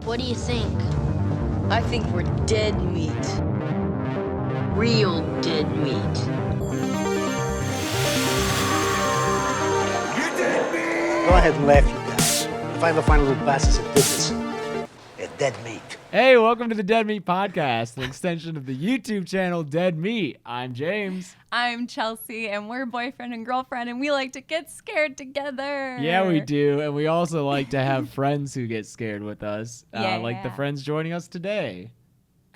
What do you think? I think we're dead meat. Real dead meat. You're dead meat! Go ahead and laugh, you guys. If I ever find a little bastards that did this, they're dead meat. Hey, welcome to the Dead Meat Podcast, an extension of the YouTube channel Dead Meat. I'm James. I'm Chelsea, and we're boyfriend and girlfriend, and we like to get scared together. Yeah, we do. And we also like to have friends who get scared with us, Yeah. like the friends joining us today.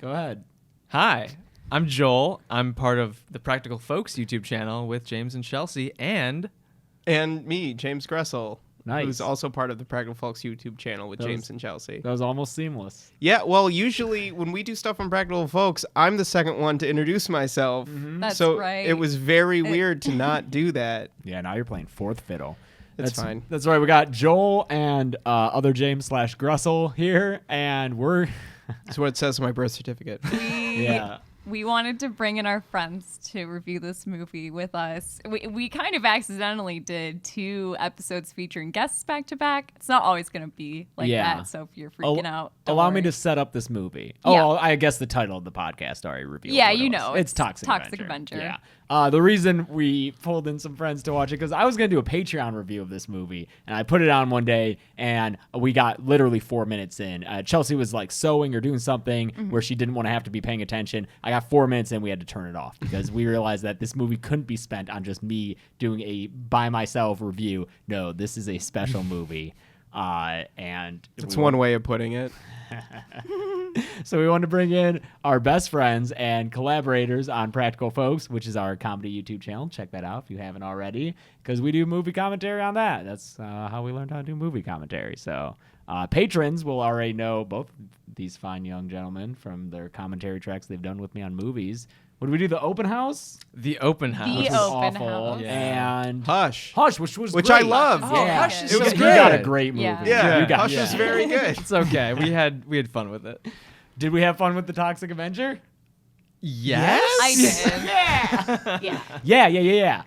Go ahead. Hi, I'm Joel. I'm part of the Practical Folks YouTube channel with James and Chelsea, and me, James Gressel, Nice. who's also part of the Practical Folks YouTube channel with James and Chelsea. That was almost seamless. Yeah, well, usually when we do stuff on Practical Folks, I'm the second one to introduce myself. That's so right. it was very weird to not do that. Yeah, now you're playing fourth fiddle. That's fine. That's right. We got Joel and other James/Grussel here, and we're... That's what it says on my birth certificate. yeah. We wanted to bring in our friends to review this movie with us. We kind of accidentally did 2 episodes featuring guests back to back. It's not always going to be like that, so if you're freaking out, don't Allow me worry. to set up this movie. Yeah. Oh, I guess the title of the podcast already revealed. Yeah, what it you was. know, It's it's Toxic Toxic Avenger. Avenger. Yeah. The reason we pulled in some friends to watch it, because I was going to do a Patreon review of this movie, and I put it on one day, and we got literally 4 minutes in. Chelsea was like sewing or doing something where she didn't want to have to be paying attention. I got 4 minutes in, we had to turn it off because we realized that this movie couldn't be spent on just me doing a by myself review. No, this is a special movie. And That's one way of putting it. So we wanted to bring in our best friends and collaborators on Practical Folks, which is our comedy YouTube channel. Check that out if you haven't already, because we do movie commentary on that. That's how we learned how to do movie commentary. So patrons will already know both these fine young gentlemen from their commentary tracks they've done with me on movies. What did we do? The open house? the open house. The Which was open awful. house. And Hush. Which was Which great. I loved. Oh, Yeah. Hush is It was You great. got a great movie. Yeah. Yeah, You got Hush was very good. It's okay. We had fun with it. Did we have fun with the Toxic Avenger? Yes. I did. Yeah.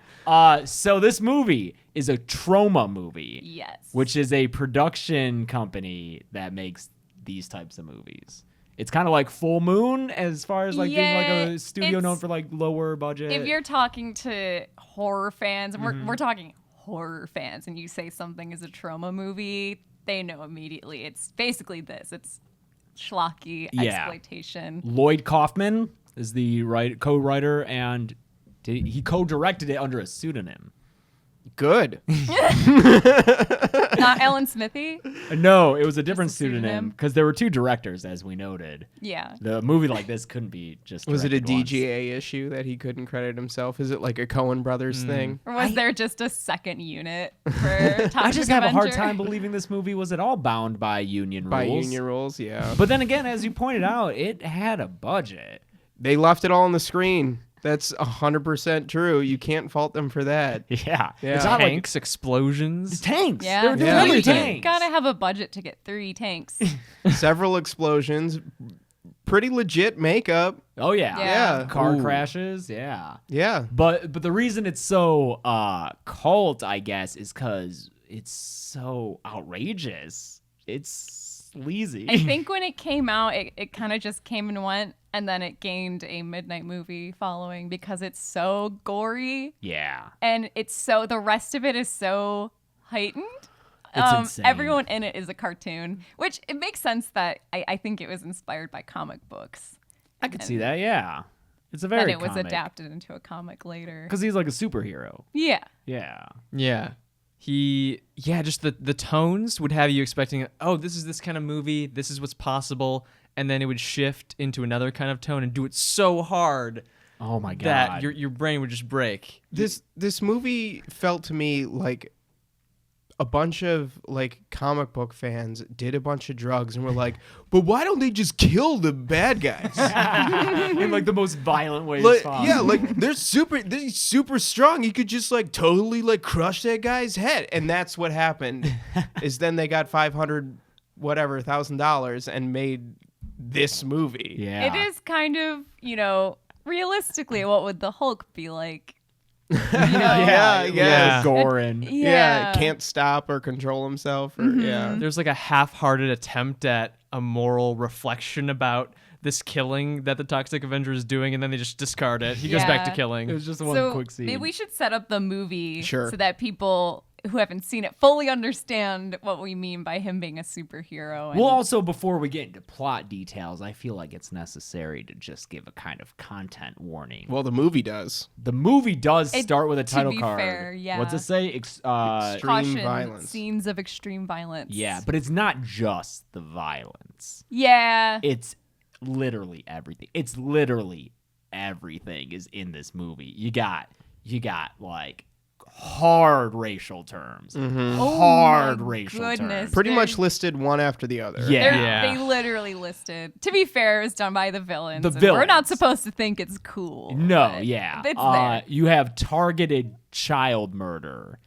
So this movie is a trauma movie. Yes. Which is a production company that makes these types of movies. It's kind of like Full Moon as far as like being like a studio known for like lower budget. If you're talking to horror fans, and we're talking horror fans, and you say something is a trauma movie, they know immediately. It's basically this. It's schlocky exploitation. Lloyd Kaufman is the co-writer, and he co-directed it under a pseudonym. Good. Not Ellen Smithy. No, it was a different Just a pseudonym? pseudonym because there were 2 directors, as we noted. Yeah. The movie like this couldn't be just. Was it a directed once. DGA issue that he couldn't credit himself? Is it like a Coen Brothers thing? Or was there just a second unit for Toxic I just have a hard Avenger? time believing this movie was at all bound by union rules. By union rules, yeah. But then again, as you pointed out, it had a budget. They left it all on the screen. That's 100% true. You can't fault them for that. Yeah. Yeah. It's not like Tanks, explosions. tanks. Yeah. They were doing Yeah. everything. You gotta have a budget to get 3 tanks. Several explosions, pretty legit makeup. Oh yeah. Yeah. Car Ooh. crashes. Yeah. Yeah. But the reason it's so cult, I guess, is because it's so outrageous. It's sleazy. I think when it came out, it kind of just came and went, and then it gained a midnight movie following because it's so gory, Yeah. and the rest of it is so heightened. It's insane. Everyone in it is a cartoon, which it makes sense that I think it was inspired by comic books. I could see that. Yeah. It's a very. Then it was adapted into a comic later. because he's like a superhero. Yeah. Yeah. Yeah. Just the tones would have you expecting, oh, this is this kind of movie, this is what's possible, and then it would shift into another kind of tone and do it so hard Oh my god. that your brain would just break. This movie felt to me like a bunch of like comic book fans did a bunch of drugs and were like, but why don't they just kill the bad guys? in like the most violent ways Like, possible. yeah, like they're super strong. You could just like totally like crush that guy's head. And that's what happened is then they got $500,000 and made this movie. Yeah. It is kind of, realistically, what would the Hulk be like? Yeah. Gorin. Yeah, can't stop or control himself. Or, Yeah. There's like a half-hearted attempt at a moral reflection about this killing that the Toxic Avenger is doing, and then they just discard it. He goes back to Yeah. killing. It was just one So quick scene. maybe we should set up the movie Sure. so that people who haven't seen it fully understand what we mean by him being a superhero. And Well, also, before we get into plot details, I feel like it's necessary to just give a kind of content warning. Well, the movie does. The movie does It- start with a to title be card. fair, yeah. What's it say? Extreme caution, violence. scenes of extreme violence. Yeah, but it's not just the violence. Yeah. It's literally everything. It's literally everything is in this movie. You got like hard racial terms. Hard my racial goodness. terms. Pretty They're- much listed one after the other. Yeah. They literally listed. To be fair, it was done by the villains. The and We're not villains. supposed to think it's cool. No, but yeah. It's there. You have targeted child murder,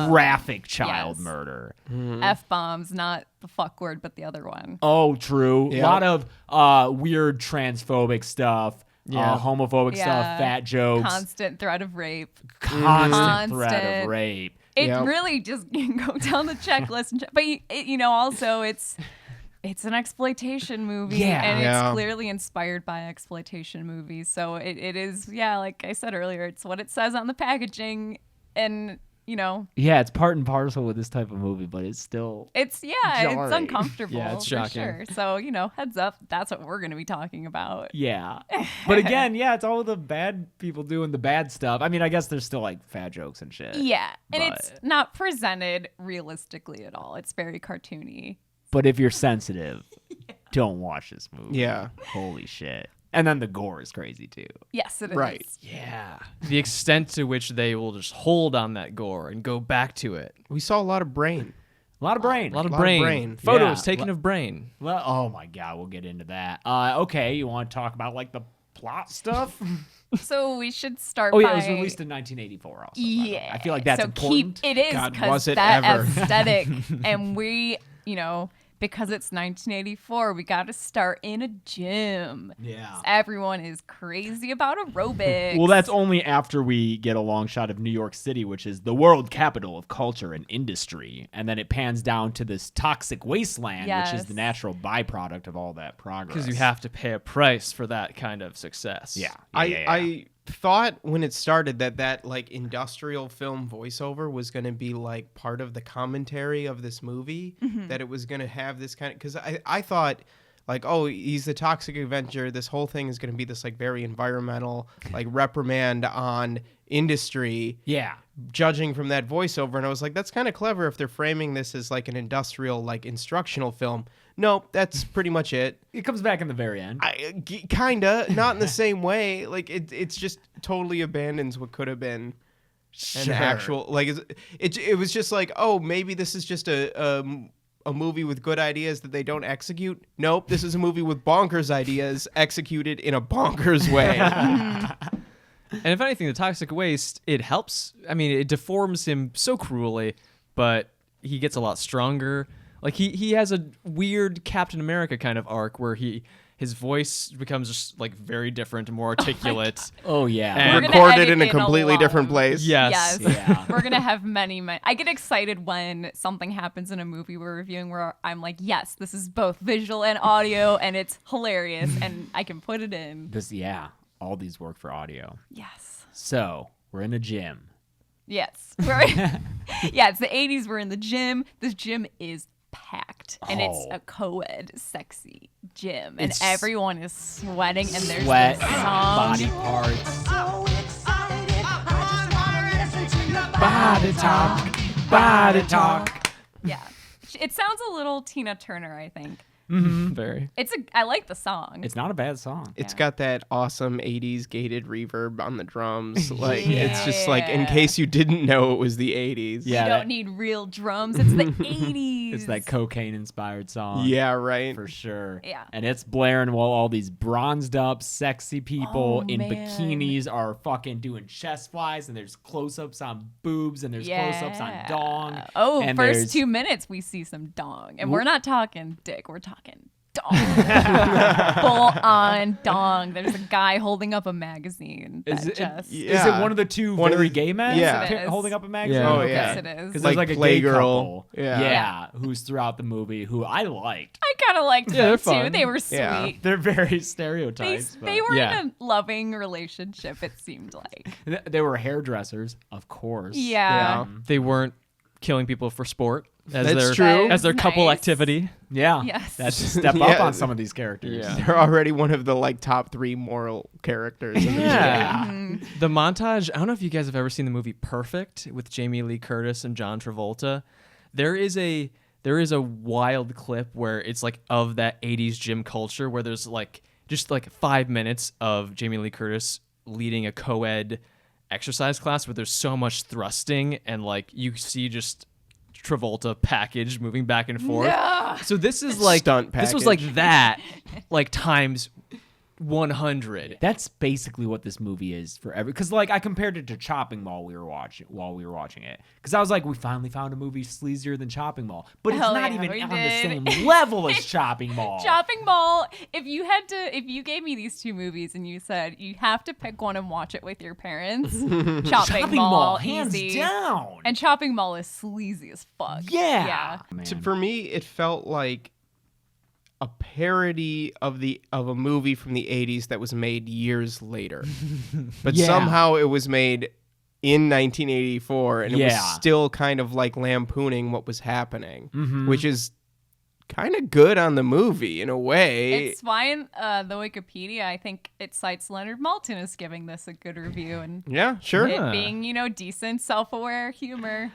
graphic child yes. murder. F-bombs, not the fuck word, but the other one. Oh, true. Yep. A lot of weird transphobic stuff, homophobic Yeah. stuff, fat jokes, Constant threat of rape. constant threat of Constant. rape. It Yep. really just go down the checklist. But, also it's an exploitation movie. Yeah. And Yeah. it's clearly inspired by exploitation movies. So it is, like I said earlier, it's what it says on the packaging. And, Yeah, it's part and parcel with this type of movie, but it's still it's Jarring. uncomfortable. Yeah, it's for shocking. sure. So, heads up, that's what we're going to be talking about. yeah. But again, it's all the bad people doing the bad stuff. I mean, I guess there's still like fat jokes and shit. Yeah. And it's But- not presented realistically at all. It's very cartoony. But if you're sensitive, don't watch this movie. Yeah. Holy shit. And then the gore is crazy too. Yes, it is. Right. Yeah. The extent to which they will just hold on that gore and go back to it. We saw a lot of brain. A lot of brain. A lot of Lot of brain. brain. Photos Yeah. taken of brain. Well, oh my god, we'll get into that. Okay, you want to talk about like the plot stuff? So we should start Oh by... yeah, it was released in 1984 also. by the way. Yeah. I feel like that's so important. It is God, because was it that ever. aesthetic, and we, because it's 1984, we got to start in a gym. Yeah. Everyone is crazy about aerobics. Well, that's only after we get a long shot of New York City, which is the world capital of culture and industry. And then it pans down to this toxic wasteland, which is Yes. the natural byproduct of all that progress. Because you have to pay a price for that kind of success. Yeah. I thought when it started that like industrial film voiceover was going to be like part of the commentary of this movie, that it was going to have this kind of, because I thought like, oh, he's the Toxic Avenger, this whole thing is going to be this like very environmental like reprimand on industry, Yeah. judging from that voiceover. And I was like, that's kind of clever if they're framing this as like an industrial like instructional film. No, that's pretty much it. It comes back in the very end. Kinda, not in the same way. Like it's just totally abandons what could have been an actual like it was just like, oh, maybe this is just a movie with good ideas that they don't execute. Nope, this is a movie with bonkers ideas executed in a bonkers way. And if anything, the toxic waste, it helps. I mean, it deforms him so cruelly, but he gets a lot stronger. Like he has a weird Captain America kind of arc where his voice becomes just like very different and more articulate. Oh yeah. And- We're gonna Recorded edit in a in completely lot. different place. Yes. Yeah. We're going to have many. I get excited when something happens in a movie we're reviewing where I'm like, yes, this is both visual and audio, and it's hilarious, and I can put it in. All these work for audio. Yes. So we're in a gym. Yes. It's the 80s. We're in the gym. This gym is packed, and it's Oh. a co-ed sexy gym, and It's everyone is sweating, and there's Sweat, this song. body parts. Body talk. Yeah. It sounds a little Tina Turner, I think. Very. I like the song. It's not a bad song. It's got that awesome 80s gated reverb on the drums. Like it's just like, in case you didn't know it was the 80s. You Yeah, don't need real drums. It's the 80s. it's that cocaine-inspired song. Yeah, right. For sure. Yeah. And it's blaring while all these bronzed up, sexy people in man. bikinis are fucking doing chest flies, and there's close-ups on boobs, and there's close-ups on dong. Oh, and first there's- 2 minutes we see some dong. And we're not talking dick. We're talking full on dong. There's a guy holding up a magazine. Is it Yeah. one of the two One of very the- gay men yeah. Yes, it is. holding up a magazine? Yeah. Oh, Okay. yeah. Yes, it is. Because Like there's like a Playgirl. gay couple. Yeah. Who's throughout the movie who I liked. I kind of liked Yeah, they're them too. fun. They were sweet. Yeah. They're very They, stereotypes. they were Yeah. in a loving relationship, it seemed like. They were hairdressers, of course. Yeah. They weren't killing people for sport as That's their true. as their couple Nice. activity. Yeah. Yes. That's a step Yeah. up on some of these characters. Yeah. They're already one of the like top 3 moral characters. In the Yeah. Mm-hmm. The montage, I don't know if you guys have ever seen the movie Perfect with Jamie Lee Curtis and John Travolta. There is a wild clip where it's like of that 80s gym culture where there's like just like 5 minutes of Jamie Lee Curtis leading a co-ed exercise class where there's so much thrusting and like you see just Travolta package moving back and forth. So this is like Stunt this was like package. that like times 100. That's basically what this movie is for because like I compared it to Chopping Mall while we were watching it because I was like we finally found a movie sleazier than Chopping Mall, but it's Hell not yeah, even we on the did. same level as Chopping Mall. Chopping Mall, if you gave me these two movies and you said you have to pick one and watch it with your parents, Chopping Mall, hands easy. down. And Chopping Mall is sleazy as fuck. yeah, Man. For me, it felt like a parody of a movie from the 80s that was made years later. But Yeah. somehow it was made in 1984 and it was Yeah. still kind of like lampooning what was happening, Mm-hmm. which is kind of good on the movie in a way. It's why in the Wikipedia, I think it cites Leonard Maltin as giving this a good review and Yeah, sure. Yeah. it being, decent, self-aware humor.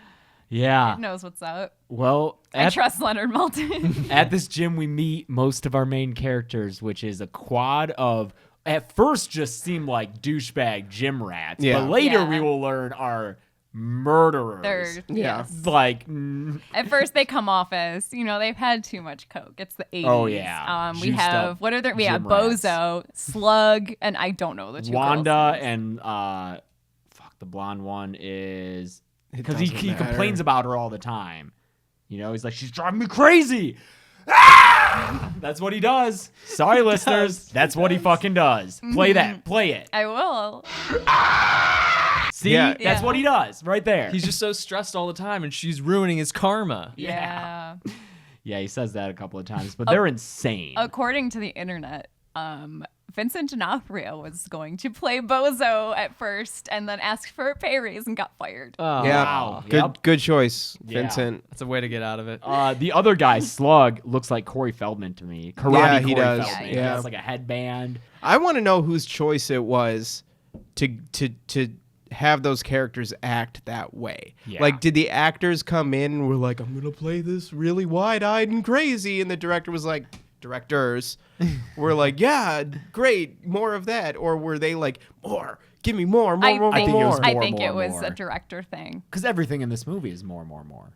Yeah. It knows what's up. Well, I trust Leonard Maltin. at this gym, we meet most of our main characters, which is a quad of, at first, just seem like douchebag gym rats. Yeah. But later, Yeah. we will learn are murderers. They're Yeah. yes. Like, At first, they come off as they've had too much coke. It's the 80s. Oh, yeah. We Juiced have up what are there? We have gym rats. Bozo, Slug, and I don't know the two Wanda girls' and, names. the blonde one is, because doesn't he matter. complains about her all the time. He's like, she's driving me crazy. Ah! That's what he does. Sorry, listeners. That's what he fucking does. Play that. Play it. I will. See? Yeah. That's what he does right there. He's just so stressed all the time and she's ruining his karma. Yeah. Yeah, he says that a couple of times, but they're insane. According to the internet, Vincent D'Onofrio was going to play Bozo at first and then asked for a pay raise and got fired. Oh, Yeah. Wow. Good Yep. good choice, Yeah. Vincent. That's a way to get out of it. The other guy, Slug, looks like Corey Feldman to me. Karate Yeah, he Corey does. Feldman. Yeah, He yeah. has like a headband. I want to know whose choice it was to have those characters act that way. Yeah. Like, did the actors come in and were like, I'm going to play this really wide-eyed and crazy, and the director was like, directors were like, yeah, great, more of that? Or were they like, more, give me more, I more, think, think it was more? I more, think more, it was more. a director thing. Because everything in this movie is more.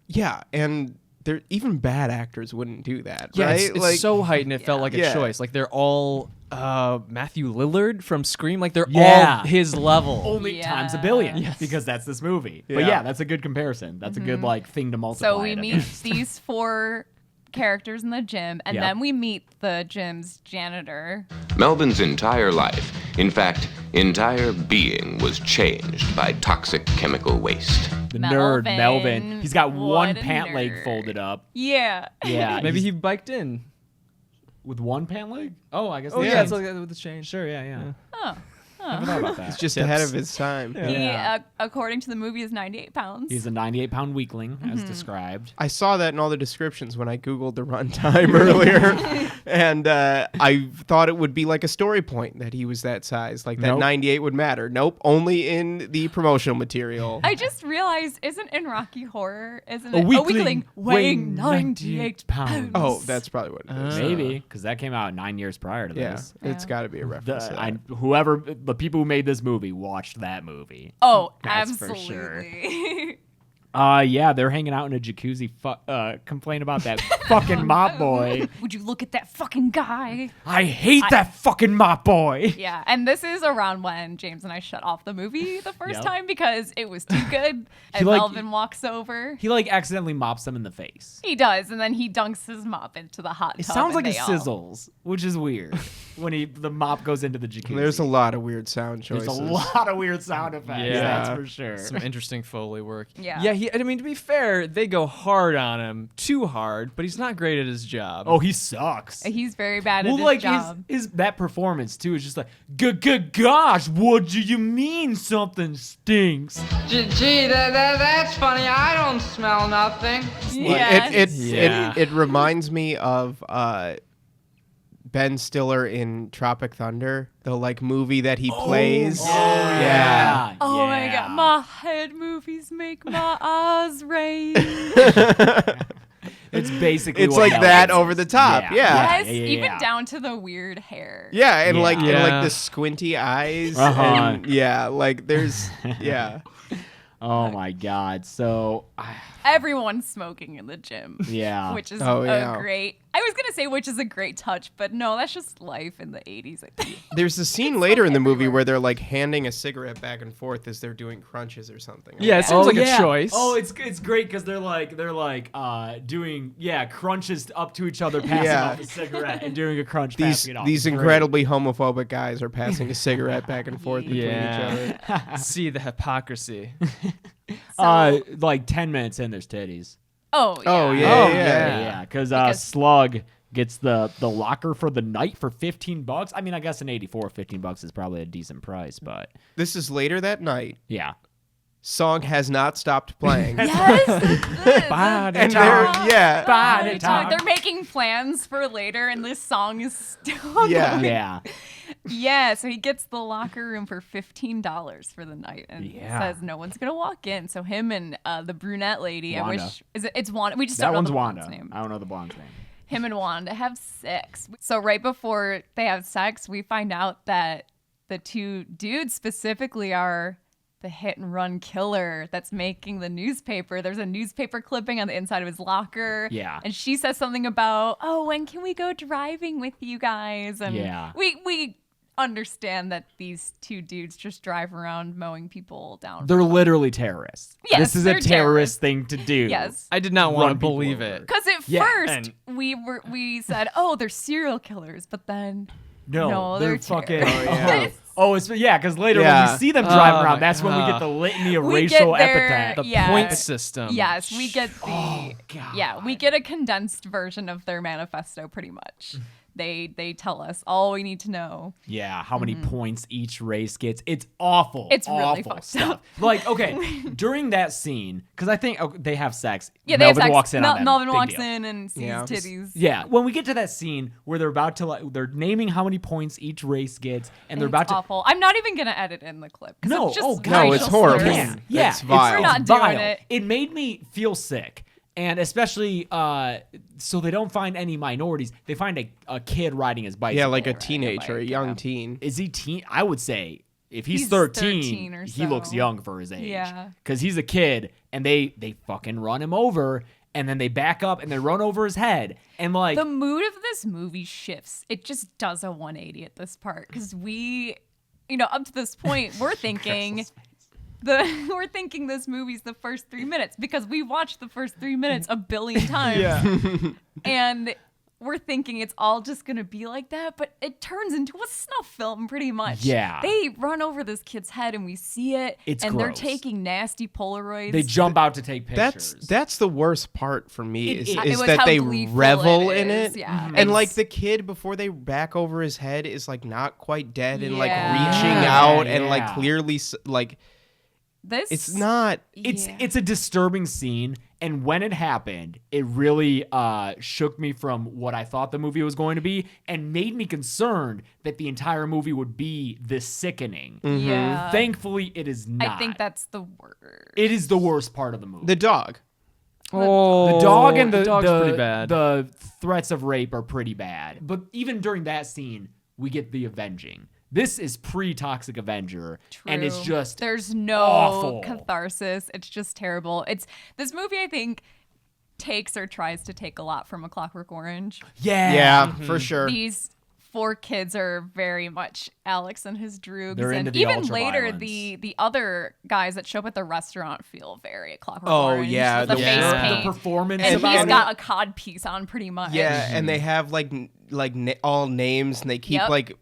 Yeah, and there even bad actors wouldn't do that, Yeah, right? it's so heightened. It felt like a Yeah. choice. Like they're all Matthew Lillard from Scream. Like they're Yeah. all his level. Only Yeah. times a billion. Yes. Because that's this movie. But Yeah. yeah, that's a good comparison. That's a good thing to multiply. So we it meet against. these 4 characters in the gym, and Yep. then we meet the gym's janitor. Melvin's entire life, in fact, entire being, was changed by toxic chemical waste. The nerd, Melvin. Melvin. He's got one What a pant leg nerd. folded up. Yeah. Yeah. Maybe he's- he biked in. with one pant leg? Oh, I guess. Oh they yeah, changed. it's like with the chain. Sure, yeah. Oh. Never thought about that. just ahead of his time. He, according to the movie, is 98 pounds. He's a 98-pound weakling, as described. I saw that in all the descriptions when I Googled the runtime earlier. And I thought it would be like a story point that he was that size, like that Nope. 98 would matter. Nope, only in the promotional material. I just realized, isn't in Rocky Horror, isn't A it? weakling weighing weighing 98 pounds. pounds. Oh, that's probably what it is. Maybe, because that came out 9 years prior to Yeah, this. it's Yeah. got to be a reference. to that. The people who made this movie watched that movie. Oh, That's for absolutely. sure. Yeah, they're hanging out in a jacuzzi. Complain about that fucking mop boy. Would you look at that fucking guy? I hate that fucking mop boy. Yeah, and this is around when James and I shut off the movie the first time because it was too good. And Melvin walks over. He like accidentally mops him in the face. He does, and then he dunks his mop into the hot tub. It sounds like it they all- sizzles, which is weird when the mop goes into the jacuzzi. There's a lot of weird sound choices. There's a lot of weird sound effects. Yeah. That's for sure. Some interesting Foley work. Yeah. Yeah, I mean, to be fair, they go hard on him, too hard, but he's not great at his job. Oh, he sucks. He's very bad at Well, his like job. his that performance too is just like, gosh, what do you mean something stinks? Gee, that's funny. I don't smell nothing. It reminds me of Ben Stiller in Tropic Thunder, the like movie that he plays. Yeah. Oh my god, my head movies make my eyes rain. It's basically It's what like Mel that is. over the top. Yeah. Yes, yeah, yeah, even yeah. down to the weird hair. Yeah, and Yeah. like and Yeah. like the squinty eyes. Uh-huh. And yeah, like there's yeah. Oh my god. So Everyone's smoking in the gym. yeah. Which is Oh, yeah. a great. I was gonna say which is a great touch, but no, that's just life in the 80s. I think. There's a scene later in the movie where they're like handing a cigarette back and forth as they're doing crunches or something. Yeah, it seems like yeah. a choice. Oh, it's great because they're like doing crunches up to each other, passing Yeah. off a cigarette and doing a crunch, These passing it off. these It's great. incredibly homophobic guys are passing a cigarette back and forth between each other. See the hypocrisy. Like 10 minutes in, there's titties. Oh yeah. Oh yeah, Yeah, because Slug gets the locker for the night for $15. I mean, I guess in '84, $15 is probably a decent price, but This is later that night. yeah. Song has not stopped playing. Yes. And They're making plans for later, and this song is still Yeah. going. Yeah. Yeah, so he gets the locker room for $15 for the night, and Yeah. says no one's gonna walk in. So him and the brunette lady, Wanda. I wish it's Wanda. We just That don't know one's the Wanda. blonde's name. I don't know the blonde's name. Him and Wanda have sex. So right before they have sex, we find out that the two dudes specifically are the hit and run killer that's making the newspaper. There's a newspaper clipping on the inside of his locker. Yeah. And she says something about, oh, when can we go driving with you guys? And Yeah. we understand that these two dudes just drive around mowing people down. They're literally terrorists. Yes, this is a they're terrorist thing to do. Yes. I did not want to Run people believe over. it. Because at Yeah, first we said, oh, they're serial killers, but then No, they're fucking. terrorists. It's because later when Yeah. we see them driving Oh around, my that's when we God. get the litany of We racial get their- epithet. The Yeah. point system. Yes, we get the God. yeah, we get a condensed version of their manifesto pretty much. They tell us all we need to know. Yeah, how many points each race gets. It's awful. It's really awful fucked stuff. up. Like, okay, during that scene, because I think they have sex. Yeah, Melvin they have sex. walks in on them. Melvin Big walks deal. in and sees Yeah. titties. Yeah, when we get to that scene where they're about to, they're naming how many points each race gets, and they're It's about to. awful. I'm not even gonna edit in the clip. 'Cause No, it's just oh, God. No, racial it's horrible. slurs. Yeah, yeah, It's vile. We're not it's doing vile. it. It made me feel sick. And especially, so they don't find any minorities. They find a kid riding his bicycle. Yeah, like a Right, teenager, a like, young yeah. teen. Is he teen? I would say if he's, He's 13 or he looks so. young for his age. Yeah. Because he's a kid, and they fucking run him over, and then they back up and they run over his head. And like, The mood of this movie shifts. It just does a 180 at this part because up to this point, we're thinking we're thinking this movie's the first 3 minutes because we watched the first 3 minutes a billion times. And we're thinking it's all just going to be like that, but it turns into a snuff film pretty much. Yeah. They run over this kid's head and we see it. It's and they're gross. taking nasty Polaroids. they jump out to take pictures. That's the worst part for me It is, is. It is was that how they gleeful revel it in is, it. yeah. And like It's- the kid before they back over his head is like not quite dead and like Yeah. reaching Yeah, out and like yeah. clearly like This it's not It's a disturbing scene, and when it happened, it really shook me from what I thought the movie was going to be, and made me concerned that the entire movie would be this sickening. Yeah. Thankfully, it is not. I think that's the worst. it is the worst part of the movie. the dog. Oh, The dog and the dog's the, pretty bad. the threats of rape are pretty bad. But even during that scene, we get the avenging. This is pre-Toxic Avenger, and it's True. just There's no awful. catharsis. It's just terrible. This movie, I think, takes or tries to take a lot from A Clockwork Orange. Yeah, for sure. These 4 kids are very much Alex and his droogs. They're into And the even later, ultra-violence. the other guys that show up at the restaurant feel very A Clockwork Oh, Orange. yeah, With the the face work, the paint. performance And about he's it. got a cod piece on pretty much. Yeah, and they have all names, and they keep Yep. like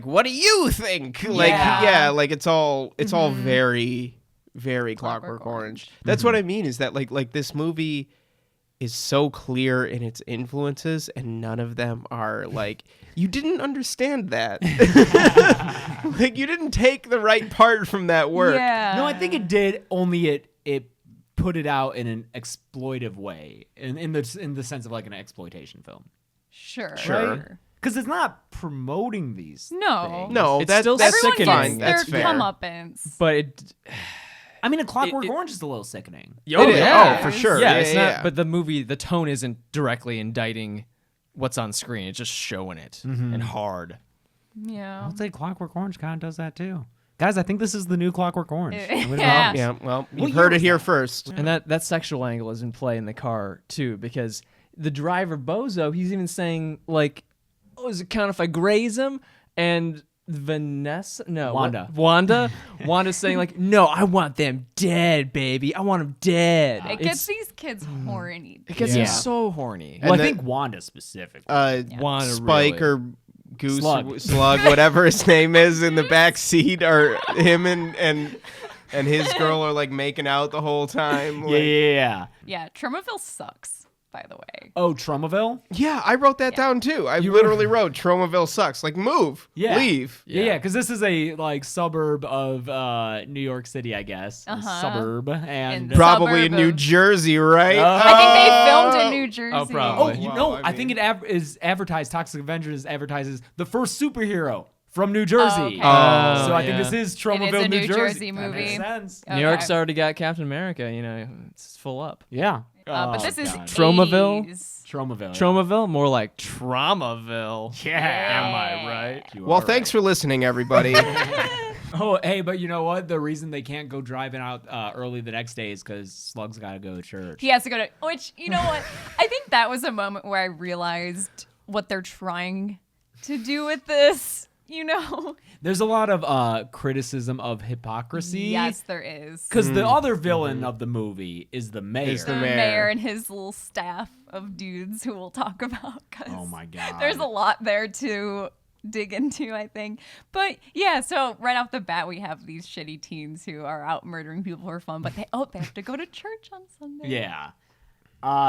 what do you think? Like Yeah. like it's all very very Clockwork Orange. That's what I mean is that like this movie is so clear in its influences, and none of them are like you didn't understand that. Like you didn't take the right part from that work. Yeah. No, I think it did. Only it put it out in an exploitive way, in the sense of like an exploitation film. Sure. Sure. Because it's not promoting these. No. things. No, It's that's still that's Everyone sickening. fine. gets That's their fair. comeuppance. But it. I mean, A Clockwork It- Orange is a little sickening. Oh, It is. yeah. Oh, for sure. Yeah, Yeah, it's yeah, not. yeah. But the movie, the tone isn't directly indicting what's on screen. It's just showing it and hard. Yeah. I'll say Clockwork Orange kind of does that too. Guys, I think this is the new Clockwork Orange. I'm gonna Yeah. go. Yeah, well, What you've year heard it was here that? first. And that sexual angle is in play in the car too, because the driver Bozo, he's even saying like, "Oh, does it count if I graze him?" And Vanessa, no, Wanda's saying like, "No, I want them dead, baby. I want them dead." It gets these kids horny. It gets Yeah. him so horny. Well, I And think Wanda specifically. Wanda Spike really. or Goose Slug. whatever his name is in the back seat, or him and his girl are like making out the whole time. Like, yeah. Yeah, Tromaville sucks, by the way. Oh, Tromaville? yeah, I wrote that down too. I literally wrote Tromaville sucks. Like move, Yeah. leave. Yeah, because this is a like suburb of New York City, I guess. A suburb, and the Probably in suburb New of- Jersey, right? I think they filmed in New Jersey. Oh, probably. oh, you Well, know, I I think mean- it is advertised. Toxic Avengers advertises the first superhero from New Jersey. okay. Oh, So I think yeah. this is It Tromaville, is a New New Jersey. Jersey That makes movie. sense. New York's already got Captain America. You know, it's full up. Yeah. But Oh, this is God. Tromaville? 80s. Tromaville. Tromaville, more like Traumaville. Yeah. Am I right? You Well, are thanks for listening, everybody. Oh, hey, but you know what? The reason they can't go driving out early the next day is because Slug's got to go to church. He has to go to, which, you know what? I think that was a moment where I realized what they're trying to do with this, you know? There's a lot of criticism of hypocrisy. Yes, there is. Because the other villain of the movie is the mayor. Is the The mayor. mayor and his little staff of dudes who we'll talk about. 'Cause Oh my God. There's a lot there to dig into, I think. But yeah, so right off the bat, we have these shitty teens who are out murdering people for fun, but they have to go to church on Sunday. Yeah.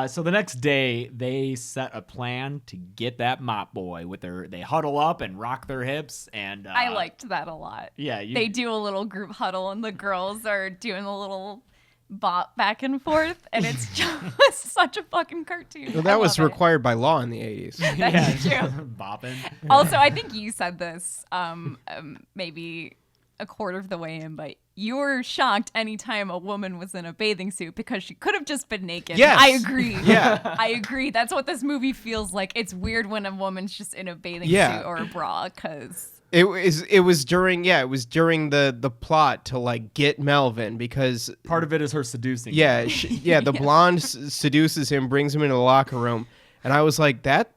So the next day, they set a plan to get that mop boy with they huddle up and rock their hips. And I liked that a lot. Yeah, They do a little group huddle, and the girls are doing a little bop back and forth, and it's just such a fucking cartoon. Well, I that was love it. required by law in the 80s. That's true. bopping. Also, I think you said this maybe a quarter of the way in, but you were shocked anytime a woman was in a bathing suit because she could have just been naked. Yes. I agree. Yeah. I agree. That's what this movie feels like. It's weird when a woman's just in a bathing Yeah. suit or a bra because It was during the plot to like get Melvin because Part of it is her seducing. the blonde seduces him, brings him into the locker room, and I was like, that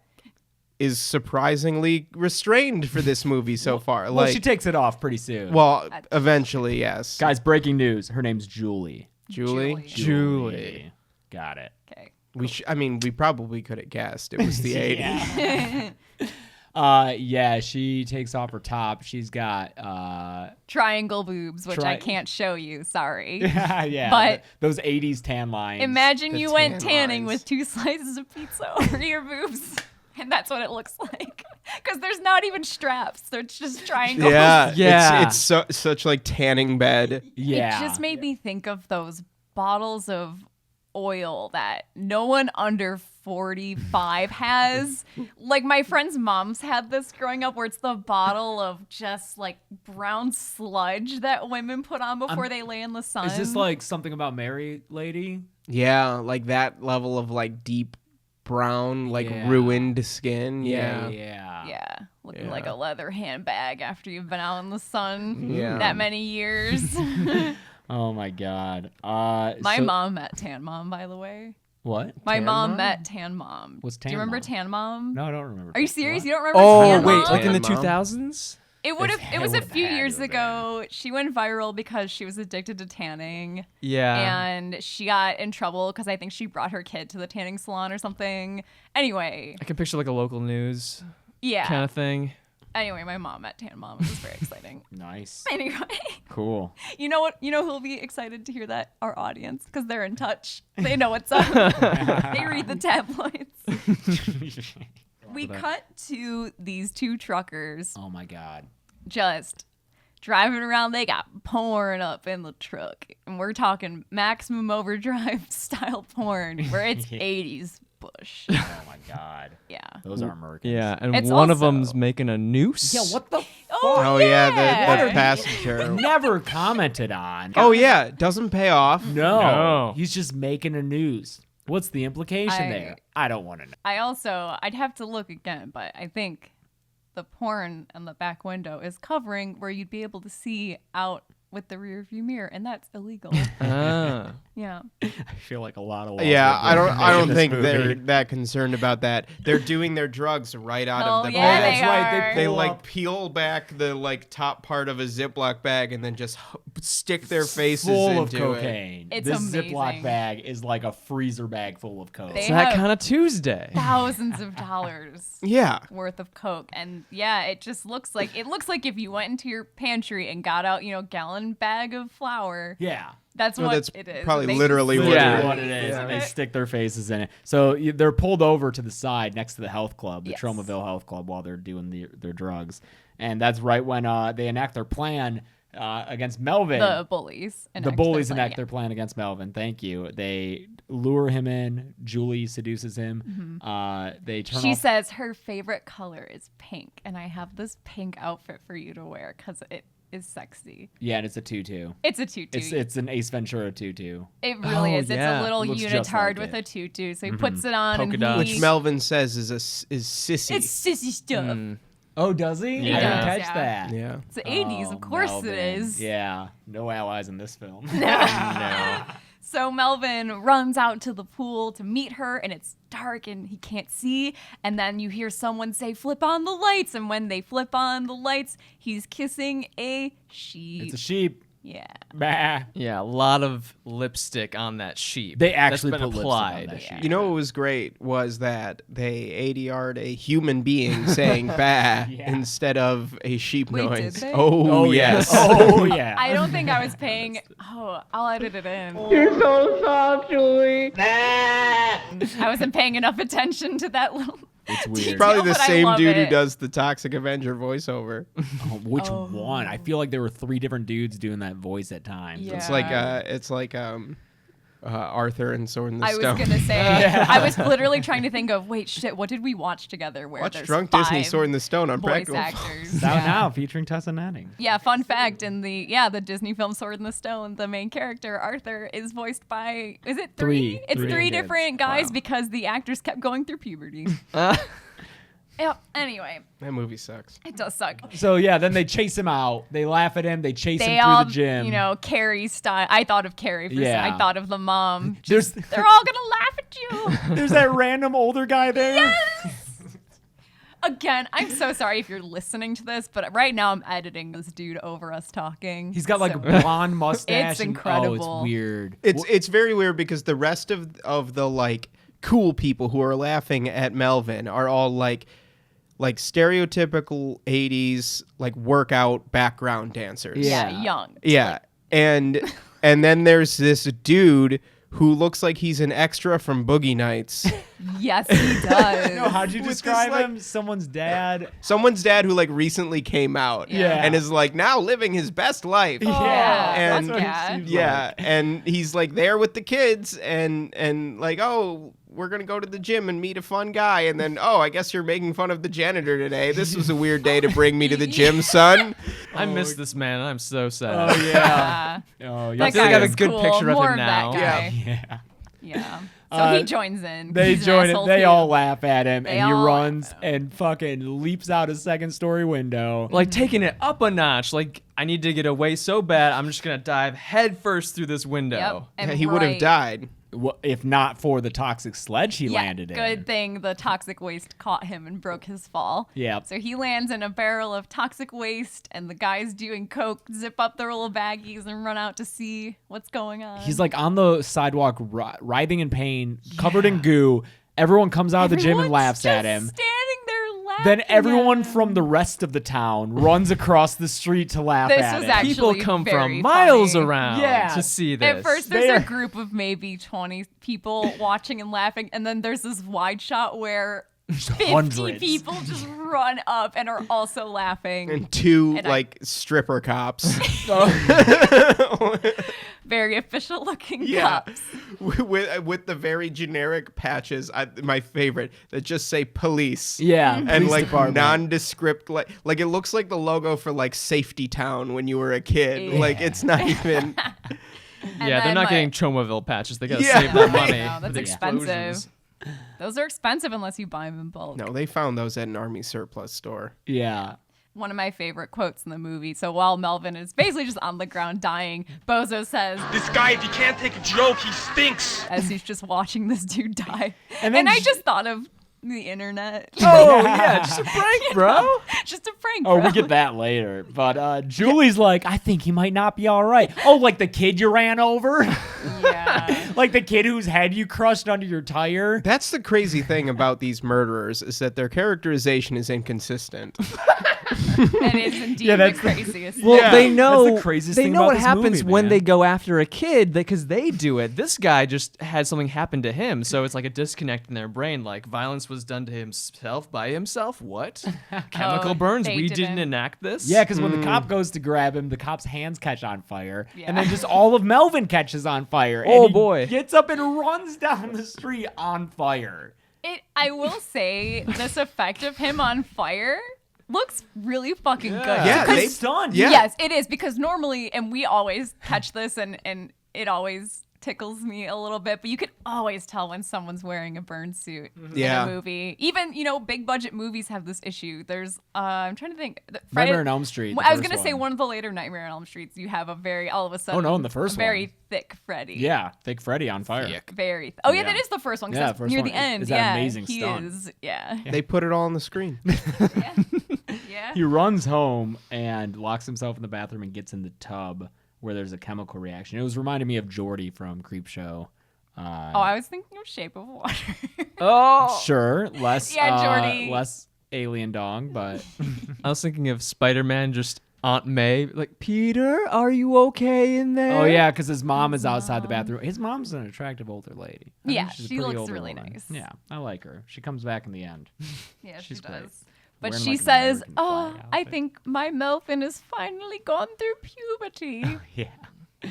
is surprisingly restrained for this movie so far. Well, Like, she takes it off pretty soon. well, eventually, yes. Guys, breaking news. Her name's Julie. Julie. Julie. Got it. okay. We probably could have guessed it was the 80s. Yeah, she takes off her top. She's got Triangle boobs, which I can't show you. Sorry. yeah, But- those 80s tan lines. Imagine The you went tan tanning lines. with 2 slices of pizza over your boobs. And that's what it looks like. Because there's not even straps. So it's just triangles. Yeah, Yeah. It's such like tanning bed. Yeah. It just made me think of those bottles of oil that no one under 45 has. Like my friend's moms had this growing up where it's the bottle of just like brown sludge that women put on before they lay in the sun. Is this like something about Mary Lady? Yeah, like that level of like deep brown, like Yeah. ruined skin. Yeah. Yeah. looking like a leather handbag after you've been out in the sun Yeah. that many years. Oh my god. My mom met Tan Mom, by the way. What? My mom met Tan Mom. What's Do you Tan remember Mom? Tan Mom? No, I don't remember. Are you Tan- serious? what? You don't remember Oh Tan wait, Mom? like in the Tan Mom? 2000s? It would have. It was a would've few had to years have ago. She went viral because she was addicted to tanning, Yeah. and she got in trouble because I think she brought her kid to the tanning salon or something. Anyway, I can picture like a local news yeah. kind of thing. Anyway, my mom met Tan Mom. It was very exciting. Nice. Anyway, Cool. you know what? You know who'll be excited to hear that? Our audience, because they're in touch. They know what's up. They read the tabloids. We cut to these two truckers Oh my god. just driving around. They got porn up in the truck, and we're talking maximum overdrive style porn where it's 80s Bush. Oh my god. Yeah. Those are Americans. Yeah, and It's one of also- them's making a noose. Yeah, what the Oh yeah, the passenger. never commented on. Oh yeah, doesn't pay off. No. He's just making a news. What's the implication I- there? I don't want to know. I'd have to look again, but I think the porn in the back window is covering where you'd be able to see out with the rear view mirror, and that's illegal. Ah. Yeah. I feel like a lot of Yeah, I don't this think movie. they're that concerned about that. They're doing their drugs right out Oh, of the yeah, bag. they that's right. are. They They pull like up. peel back the like top part of a Ziploc bag and then just stick their faces full of into it. cocaine. It's this amazing. Ziploc bag is like a freezer bag full of coke. They It's that have kind of Tuesday. thousands of dollars Yeah. worth of coke, and yeah, it looks like if you went into your pantry and got out, gallon bag of flour. Yeah. That's No, what that's it is. probably They literally just- what Literally it what it is, and they stick their faces in it. So they're pulled over to the side next to the health club, the Yes. Tromaville Health Club, while they're doing their drugs. And that's right when they enact their plan against Melvin. The bullies. The bullies enact enact their plan against Melvin. Thank you. They lure him in. Julie seduces him. They turn She off. says her favorite color is pink, and I have this pink outfit for you to wear because it is sexy. Yeah, and it's a tutu. It's a tutu. It's an Ace Ventura tutu. It really Oh, is. yeah. It's a little Looks just unitard like with it. a tutu. So he puts it on, Polka and dots. Which Melvin says is sissy. it's sissy stuff. Oh, does he? Yeah. I didn't does, catch yeah. that. Yeah. It's the 80s, Oh, of course Melvin. it is. Yeah, no allies in this film. So Melvin runs out to the pool to meet her, and it's dark and he can't see. And then you hear someone say, "Flip on the lights." And when they flip on the lights, he's kissing a sheep. It's a sheep. Yeah. Bah. Yeah, a lot of lipstick on that sheep. They actually That's been put applied. lipstick on that sheep. You know what was great was that they ADR'd a human being saying "bah" instead of a sheep Wait, noise. did they? Oh yes. Oh yeah. I don't think I was paying. Oh, I'll edit it in. You're so soft, Julie. I wasn't paying enough attention to that little. It's It's weird. probably the but I same love dude who it. does the Toxic Avenger voiceover. Oh, which one? I feel like there were 3 different dudes doing that voice at times. Yeah. It's like Arthur and Sword in the I was Stone. gonna say. I was literally trying to think of. Wait, shit. What did we watch together? Where Watch there's Drunk 5 Disney Sword in the Stone on voice Practical. actors. It's out Yeah. now, featuring Tessa Netting. Yeah, fun fact, in the Disney film Sword in the Stone, the main character, Arthur, is voiced by, is it 3? It's 3 kids. different guys Wow. because the actors kept going through puberty. Yeah, anyway, That movie sucks. it does suck. So yeah, then they chase him out. They laugh at him. They chase They him through all, the gym. Carrie style. I thought of Carrie for Yeah. I thought of the mom. There's They're all gonna laugh at you. there's that random older guy there. Again, I'm so sorry if you're listening to this, but right now I'm editing this dude over us talking. He's got like So- a blonde mustache. It's and- incredible. Oh, it's weird. It's very weird because the rest of the like cool people who are laughing at Melvin are all like stereotypical 80s like workout background dancers. yeah, young. Yeah. And then there's this dude who looks like he's an extra from Boogie Nights. Yes, he does. No, how'd you With this, describe like- him? Someone's dad. Someone's dad who like recently came out Yeah. and is like now living his best life. Yeah, and that's what he seems yeah, and he's like there with the kids and like, oh, we're gonna go to the gym and meet a fun guy, and then I guess you're making fun of the janitor today. This was a weird day to bring me to the gym, son. I miss this man. I'm so sad. Oh yeah. Yeah. Oh That yeah. feel like I guy have a is good cool. picture of More him that now. guy. Yeah. Yeah. So he joins in. They He's an join it. asshole They too. all laugh at him, They and he all runs laugh at him. and fucking leaps out a second-story window. Like taking it up a notch. Like, I need to get away so bad, I'm just gonna dive headfirst through this window. Yep. And he would have right- died. If not for the toxic sledge he Yeah, landed in. good thing the toxic waste caught him and broke his fall. Yep. So he lands in a barrel of toxic waste, and the guys doing coke zip up their little baggies and run out to see what's going on. He's like on the sidewalk, writhing in pain, covered in goo. Everyone comes out of the gym and Everyone's laughs at just him. standing there laughing. Then everyone at him. from the rest of the town runs across the street to laugh This at was him. actually People come very from miles funny. around Yeah. to see this. At first, They there's are- a group of maybe 20 people watching and laughing, and then there's this wide shot where 50 hundreds. people just run up and are also laughing. And two And I- like stripper cops. Very official looking Yeah, cops. with the very generic patches. My favorite that just say police. Yeah, And police like department. nondescript, like it looks like the logo for like Safety Town when you were a kid. Like it's not even. And Yeah, they're then, not like- getting Chomaville patches. They gotta Yeah, save that right. money. No, that's for the expensive. explosions. Those are expensive unless you buy them in bulk. No, they found those at an army surplus store. Yeah. One of my favorite quotes in the movie. So while Melvin is basically just on the ground dying, Bozo says, This guy, if he can't take a joke, he stinks. as he's just watching this dude die. And And, then I j- just thought of the internet. Oh, yeah, just a prank, bro. Just a prank, Oh, bro. we get that later. But Julie's like, I think he might not be all right. Oh, like the kid you ran over? Yeah. Like the kid whose head you crushed under your tire? That's the crazy thing about these murderers is that their characterization is inconsistent. That is indeed Yeah, the that's the- craziest. Well, Yeah. they know That's the craziest they thing know about what this happens movie, when man. they go after a kid because they do it. This guy just had something happen to him, so it's like a disconnect in their brain. Like violence was done to himself by himself. What? Chemical burns? they We didn't. didn't enact this. Yeah, because when the cop goes to grab him, the cop's hands catch on fire. Yeah. And then just all of Melvin catches on fire. Oh, and he boy. Gets up and runs down the street on fire. I will say, this effect of him on fire looks really fucking good. Yeah, Because they- it's stunned. Yeah. Yes, it is, because normally, and we always catch this, and it always tickles me a little bit, but you can always tell when someone's wearing a burn suit Yeah. in a movie. Even, big budget movies have this issue. There's, I'm trying to think. Nightmare on Elm Street, the I was first going to say one. one of the later Nightmare on Elm Streets, you have a very, all of a sudden, no, in the first a very one. thick Freddy. Yeah, Thick Freddy on fire. Very. Oh, yeah, Yeah. that is the first one, because Yeah, that's first near one. the end. Is that yeah, amazing he stunt. is. Yeah. They put it all on the screen. Yeah. He runs home and locks himself in the bathroom and gets in the tub where there's a chemical reaction. It was reminding me of Geordi from Creepshow. Oh, I was thinking of Shape of Water. Oh, Sure, less Yeah, Geordi. less alien dong, but I was thinking of Spider-Man, just Aunt May, like, Peter, are you okay in there? oh yeah, because his mom is outside the bathroom. His mom's an attractive older lady. I think Yeah, she's a she pretty looks older really woman. nice. Yeah, I like her. She comes back in the end. Yeah, She's she great. does. But Wearing, she like, an says, American "Oh, flag I outfit." think my Melvin has finally gone through puberty." Yeah.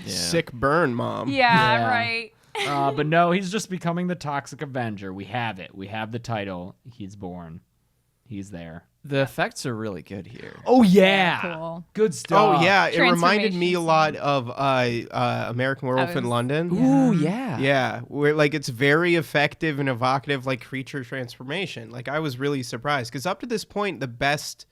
Sick burn, mom. Yeah, Yeah. right. But no, he's just becoming the Toxic Avenger. We have it. We have the title. He's born. He's there. The effects are really good here. Oh yeah, Cool. good stuff. Oh yeah, it reminded me a Transformation lot of American Werewolf in was- London. Ooh, yeah. Yeah, where like it's very effective and evocative, like creature transformation. Like I was really surprised because up to this point, the best,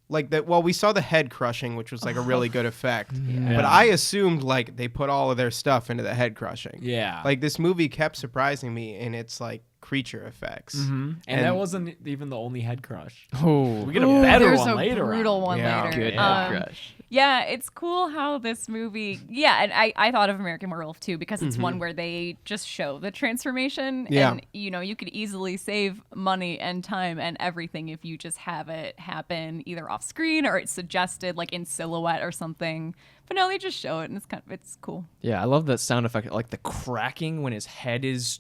like that. Well, we saw the head crushing, which was like a really good effect. But I assumed like they put all of their stuff into the head crushing. Yeah. Like this movie kept surprising me in its like creature effects. And that wasn't even the only head crush. Oh, We get a better There's one a later. brutal one Yeah. later. good Yeah. head crush. Yeah, it's cool how this movie. Yeah, and I thought of American Werewolf too because it's one where they just show the transformation. Yeah. And you could easily save money and time and everything if you just have it happen either off screen or it's suggested like in silhouette or something. But no, they just show it and it's cool. Yeah, I love that sound effect, like the cracking when his head is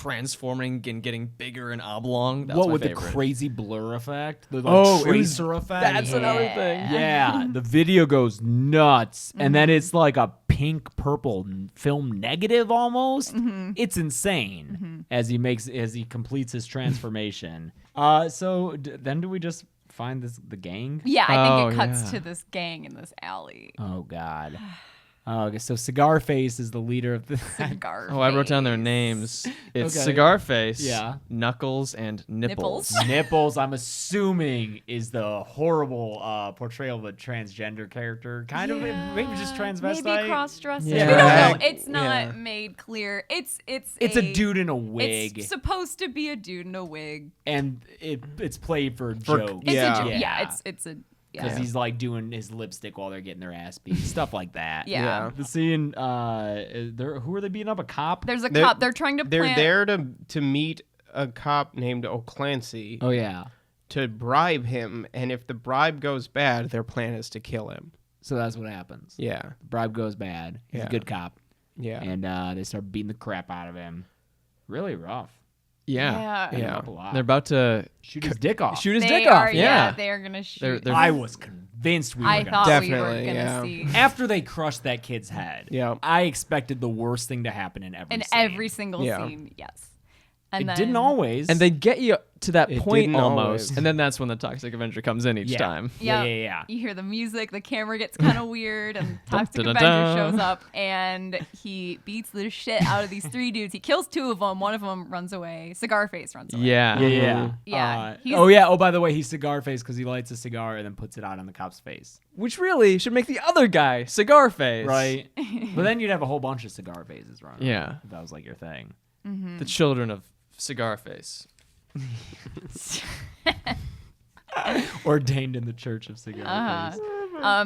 transforming and getting bigger and oblong. That's What my with favorite. the crazy blur effect? The like, Oh, it was- tracer effect? That's another thing. Yeah, the video goes nuts. And then it's like a pink purple film negative almost. It's insane as he completes his transformation. So then do we just find the gang? Yeah, I think Oh, it cuts yeah. to this gang in this alley. Oh god. Oh, okay, so Cigar Face is the leader of the. Cigar Oh, I wrote down their Face. names. It's Okay. Cigar Face, Yeah. Knuckles, and Nipples. Nipples, I'm assuming, is the horrible portrayal of a transgender character. Kind of, maybe just transvestite. Maybe cross-dressing. Yeah. We don't know. Right. It's not Yeah. made clear. It's a dude in a wig. It's supposed to be a dude in a wig. And it's played for a joke. It's Yeah. a joke. Yeah, it's a Because he's like doing his lipstick while they're getting their ass beat, stuff like that. Yeah. The scene, who are they beating up? A cop? There's a They're- cop. They're trying to They're plant. there to meet a cop named O'Clancy Oh yeah. to bribe him, and if the bribe goes bad, their plan is to kill him. So that's what happens. Yeah, The bribe goes bad. He's Yeah. a good cop, yeah, and they start beating the crap out of him. Really rough. Yeah. Beat him Yeah. up a lot. They're about to shoot his dick off. shoot his They dick are, off. Yeah. they are gonna shoot. They're- I was convinced we were I gonna thought we were Definitely, gonna yeah. see. After they crushed that kid's head, Yeah. I expected the worst thing to happen in every In scene. every single Yeah. scene, yes. And It then, didn't always. And they get you to that It point didn't almost, always. and then that's when the Toxic Avenger comes in each Yeah. time. Yeah, Yep. yeah, yeah. You hear the music, the camera gets kind of weird, and Toxic dun, dun, Avenger dun. shows up, and he beats the shit out of these three dudes. He kills two of them. One of them runs away. Cigar Face runs away. Yeah. Yeah. Yeah, he's- Oh yeah. Oh, by the way, he's cigar face because he lights a cigar and then puts it out on the cop's face. Which really should make the other guy Cigar Face. Right. But then you'd have a whole bunch of cigar faces running. Yeah. around, if that was like your thing. The children of Cigar Face. Ordained in the Church of Cigar Face.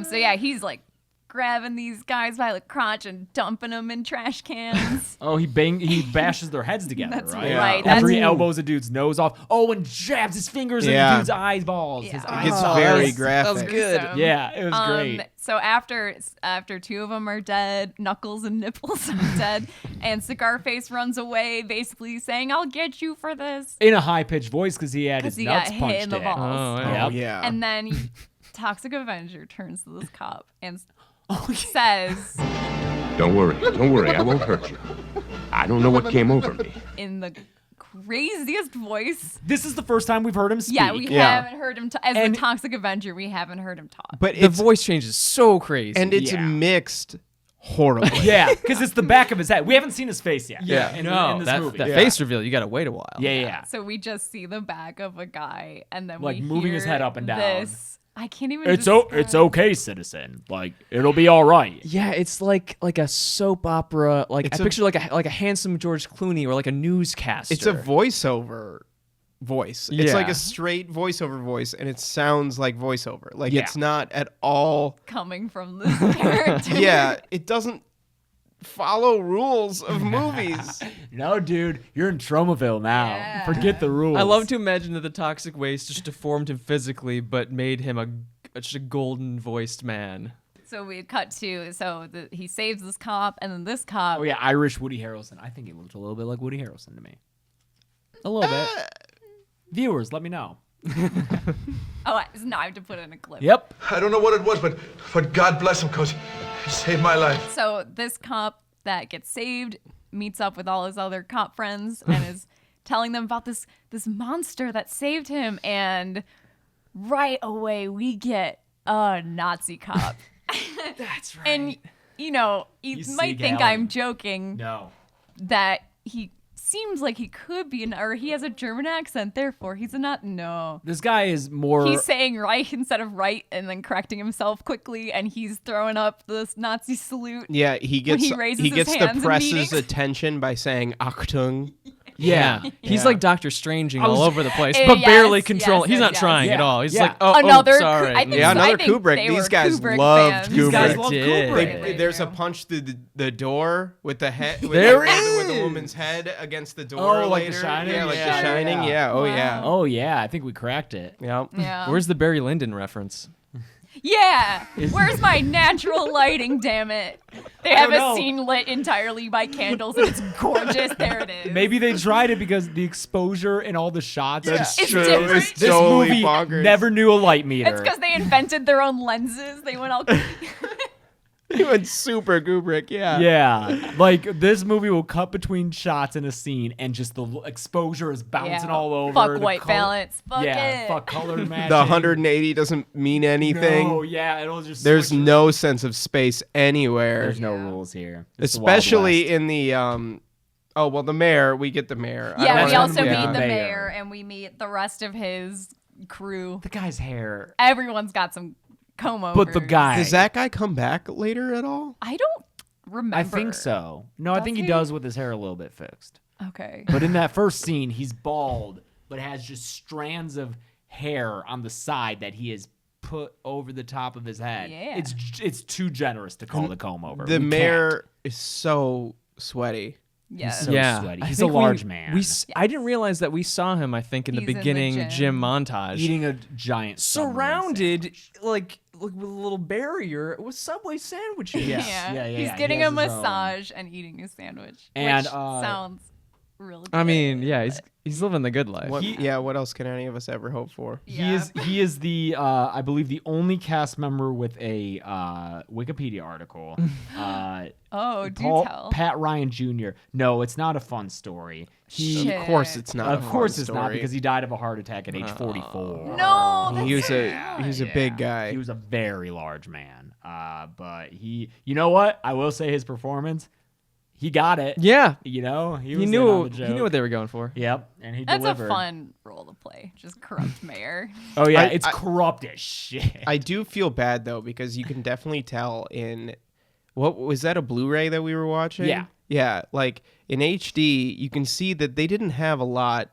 So yeah, he's like grabbing these guys by the crotch and dumping them in trash cans. Oh, he bashes their heads together, That's right? right. After he That's- elbows a dude's nose off. Oh, and jabs his fingers in Yeah. the dude's eyeballs. His Yeah. It gets eyeballs. very That's- graphic. That was good. So, Yeah, it was great. So after two of them are dead, Knuckles and Nipples are dead, and Cigar Face runs away, basically saying, "I'll get you for this," In a high-pitched voice because he had his because he nuts got punched hit in the balls. Oh, Yep. yeah. Oh, yeah. And then Toxic Avenger turns to this cop and Oh, says, Don't worry, I won't hurt you. I don't know what came over me. in the craziest voice. This is the first time we've heard him speak. Yeah, we Yeah. haven't heard him as And- the Toxic Avenger. We haven't heard him talk. But The it's voice change is so crazy. and it's Yeah. mixed horribly. Yeah, because it's the back of his head. We haven't seen his face yet. Yeah. in, no, in this that, movie. that Yeah. face reveal, you gotta wait a while. Yeah. So we just see the back of a guy, and then Like we moving his hear head up and down. This. I can't even. It's describe- okay, citizen. Like it'll be all right. Yeah, it's like a soap opera. Like It's I a- picture like a handsome George Clooney or like a newscaster. It's a voiceover voice. It's like Yeah. a straight voiceover voice, and it sounds like voiceover. Like Yeah. it's not at all. coming from this character. Yeah, it doesn't follow rules of movies. No, dude, you're in Tromaville now. Yeah. Forget the rules. I love to imagine that the toxic waste just deformed him physically, but made him just a golden voiced man. So we cut to he saves this cop, and then this cop. Oh yeah, Irish Woody Harrelson. I think he looked a little bit like Woody Harrelson to me. A little bit. Viewers, let me know. Now I have to put in a clip. Yep. I don't know what it was, but God bless him, because he saved my life. So this cop that gets saved meets up with all his other cop friends and is telling them about this monster that saved him, and right away we get a Nazi cop. That's right. And you might think Gallen. I'm joking No. that he seems like he could be or he has a German accent, therefore he's no. This guy is more. He's saying Reich instead of right and then correcting himself quickly, and he's throwing up this Nazi salute. Yeah, he gets he raises he his gets hands the in press's meetings. attention by saying Achtung. Yeah. He's Yeah. like Doctor Stranging all over the place, Eh, but yes, barely yes, controlling. He's yes, not yes. trying Yeah. at all. He's Yeah. like, oh, Another sorry. I think, Yeah, another I think Kubrick. they These were guys Kubrick loved fans. These guys Kubrick love did. Kubrick. There's a punch through the door with the head. With There with the is. woman's head against the door. Oh, like The later. Shining? Yeah, like Yeah, The Shining. yeah. Yeah. Oh Wow. yeah. Oh yeah, I think we cracked it. Yeah. Yeah. Where's the Barry Lyndon reference? Yeah. Where's my natural lighting, damn it? They have don't a know. scene lit entirely by candles and it's gorgeous. There it is. Maybe they tried it because the exposure in all the shots. That's It's true. different. It's This totally movie bonkers. never knew a light meter. It's because they invented their own lenses. They went all He went super Kubrick, yeah. Yeah, like this movie will cut between shots in a scene, and just the exposure is bouncing all over. Fuck the white balance. Fuck it. fuck color matching. The 180 doesn't mean anything. No, yeah, it'll just. There's switch no sense of space anywhere. There's no rules here. It's the Wild Especially West. in the the mayor. We get the mayor. I Yeah, don't we wanna- also meet the Mayor. mayor, and we meet the rest of his crew. the guy's hair. Everyone's got some comb overs. But the guy. Does that guy come back later at all? I don't remember. I think so. No, I Does think he he? does with his hair a little bit fixed. Okay. But in that first scene, he's bald, but has just strands of hair on the side that he has put over the top of his head. Yeah. It's too generous to call the comb over. The We mayor can't. is so sweaty. Yeah. so yeah, sweaty. I He's a think large man. I didn't realize that we saw him. I think in the He's in the beginning gym. gym montage, eating a giant submarine surrounded sandwich. like with a little barrier with Subway sandwiches. Yeah. He's He getting has a his own. massage and eating a sandwich, And, which sounds really good. I mean, yeah, he's living the good life. What else can any of us ever hope for? He is the I believe the only cast member with a Wikipedia article. Oh, do tell. Pat Ryan Jr. No, it's not a fun story. Shit. Of course it's not. Of course a it's fun not story. because he died of a heart attack at age 44. No, he was a big Yeah. guy. He was a very large man. But you know what? I will say his performance, he got it. Yeah, You know, he he was in knew on the joke. he knew what they were going for. Yep, and he That's delivered. a fun role to play. Just corrupt mayor. Oh yeah, I- it's I- corrupt as shit. I do feel bad though because you can definitely tell in what was that, a Blu-ray that we were watching? Yeah. Yeah, like in HD, you can see that they didn't have a lot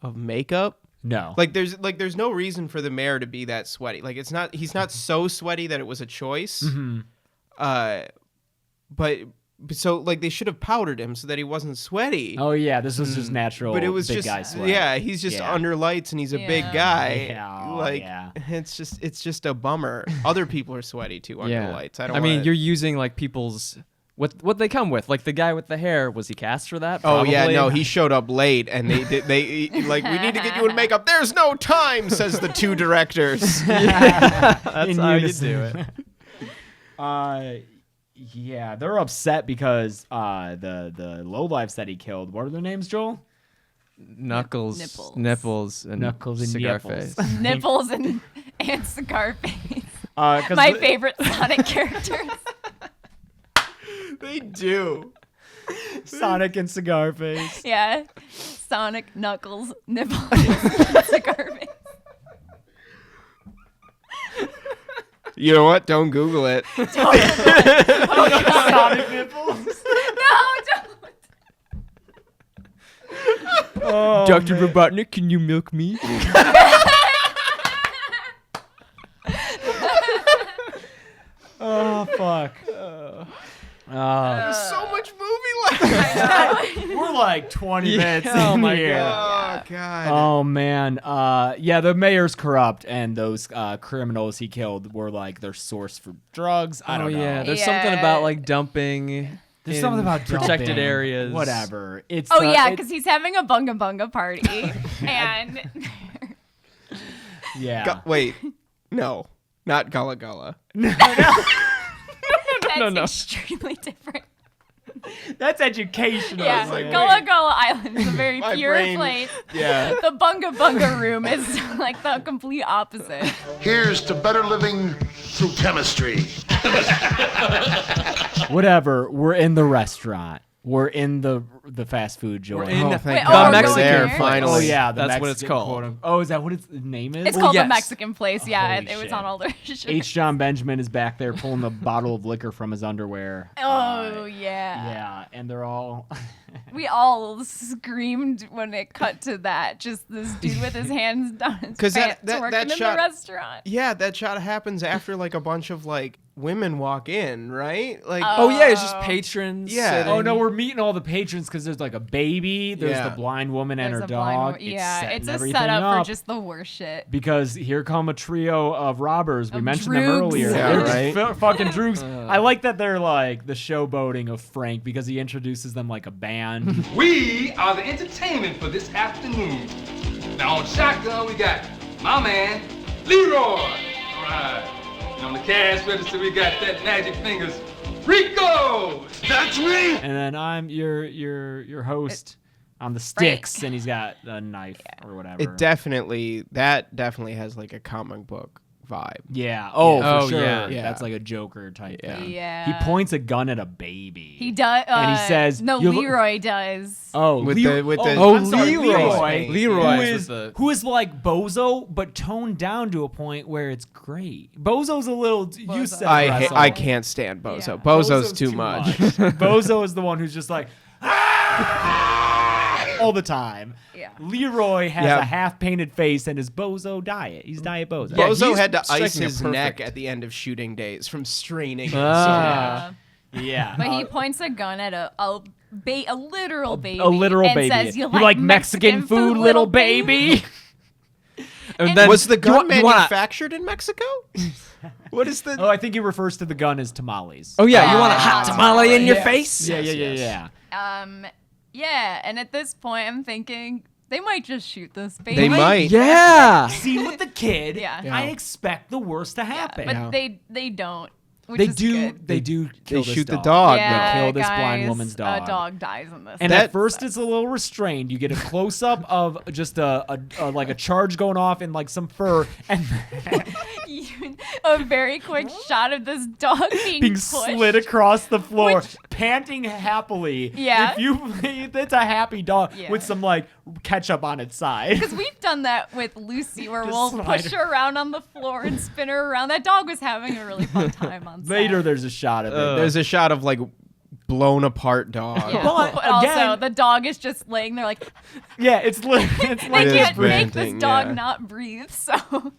of makeup. No. There's no reason for the mayor to be that sweaty. Like he's not so sweaty that it was a choice. Mm-hmm. But so like they should have powdered him so that he wasn't sweaty. Oh yeah, this was just natural. But it was big just guy sweat. yeah, he's just Yeah. under lights and he's a big Yeah. guy. Yeah, oh, like yeah. it's just a bummer. Other people are sweaty too under lights. I mean, you're using like people's what they come with. Like the guy with the hair, was he cast for that? Oh yeah, Probably. no, he showed up late, and they like, we need to get you in makeup. There's no time, says the two directors. That's In how unison. you do it. Yeah, they're upset because the lowlifes that he killed. What are their names, Joel? Knuckles, Nipples. nipples, and Knuckles and cigar nipples. face. Nipples and cigar face. 'Cause My the- favorite Sonic characters. They do. Sonic and cigar face. Yeah. Sonic, Knuckles, Nipples, cigar face. You know what? Don't Google it. Sonic nipples. No, don't. Dr. Robotnik, can you milk me? Oh fuck. There's so much movie left. We're like 20 minutes Oh in my here. Oh god. Oh man, yeah, the mayor's corrupt, and those criminals he killed were like their source for drugs. I don't know. Yeah, there's something about like dumping. There's in something about protected dumping, areas. Whatever. It's Oh, yeah, because he's having a bunga bunga party. and yeah. Wait. No. Not Gullah Gullah. that's no. extremely different. That's educational. Yeah, man. Gullah Gullah Island is a very My pure brain- place. Yeah. The bunga bunga room is like the complete opposite. Here's to better living through chemistry. Whatever. We're in the restaurant. We're in the fast food joint. We're in Oh, the- thank Wait, God. oh, we're Mexican going there, there? finally. Oh yeah, the That's what it's Mexican called. quote-unquote- Oh, is that what its name is? It's called yes. the Mexican place. Yeah, Holy it was shit. on all their shirts. H. John Benjamin is back there pulling the bottle of liquor from his underwear. Oh, yeah. Yeah, and they're all. We all screamed when it cut to that. Just this dude with his hands down his 'Cause pants that working in shot- the restaurant. Yeah, that shot happens after like a bunch of like women walk in, right? Like Oh yeah, it's just patrons. Yeah. sitting. Oh no, we're meeting all the patrons because there's like a baby, there's Yeah. the blind woman and There's her a blind dog. wo- yeah, setting it's a everything setup up. for just the worst shit. Because here come a trio of robbers. We Of mentioned them droogs. earlier. Yeah, They're right. just fucking droogs. I like that they're like the showboating of Frank because he introduces them like a band. We are the entertainment for this afternoon. Now on shotgun, we got my man, Leroy. All right. And on the cash register, we got that Magic Fingers, Rico! That's me! And then I'm your host on the sticks, and he's got a knife or whatever. That definitely has like a comic book vibe. Yeah. Oh, Yeah. for Oh, sure. yeah. That's like a Joker type thing. Yeah. He points a gun at a baby. He does. And he says, "No, "You look-" Leroy does." Oh, With Leroy. the I'm sorry, Leroy. Leroy Who is is, with the- who is like Bozo, but toned down to a point where it's great. Bozo's a little. You said Russell. I can't stand Bozo. Yeah. Bozo's too much. Bozo is the one who's just like all the time. Yeah. Leroy has Yeah. a half painted face and is Bozo diet. He's Diet Bozo. Yeah, Bozo he's had to ice striking it his neck perfect. at the end of shooting days from straining. Ah. Yeah. But he points a gun at a literal baby. A literal and baby. Says, you like Mexican food, little baby? And then Was the gun you wanna- manufactured in Mexico? What is the? Oh, I think he refers to the gun as tamales. Oh yeah, you want a hot Ah, tamale in your yes. face? Yeah. Yeah, and at this point, I'm thinking they might just shoot this baby. They might. Yeah. Scene with the kid. Yeah. I expect the worst to happen. But they don't. Which They is do. Good. They do. Kill this shoot the dog. dog. Yeah, They kill this guys, blind woman's dog. A dog dies in this. And That- at first, it's a little restrained. You get a close up of just a like a charge going off in like some fur, and a very quick shot of this dog being pushed. slid across the floor, Which- panting happily. Yeah. It's a happy dog Yeah. with some like ketchup on its side. Because we've done that with Lucy, where Just we'll slide push her around on the floor and spin her around. That dog was having a really fun time on set. Later, there's a shot of it. There's a shot of like blown apart dog. Yeah. But also, again- the dog is just laying there like Yeah, it's they It is can't make this ranting, dog yeah. not breathe. So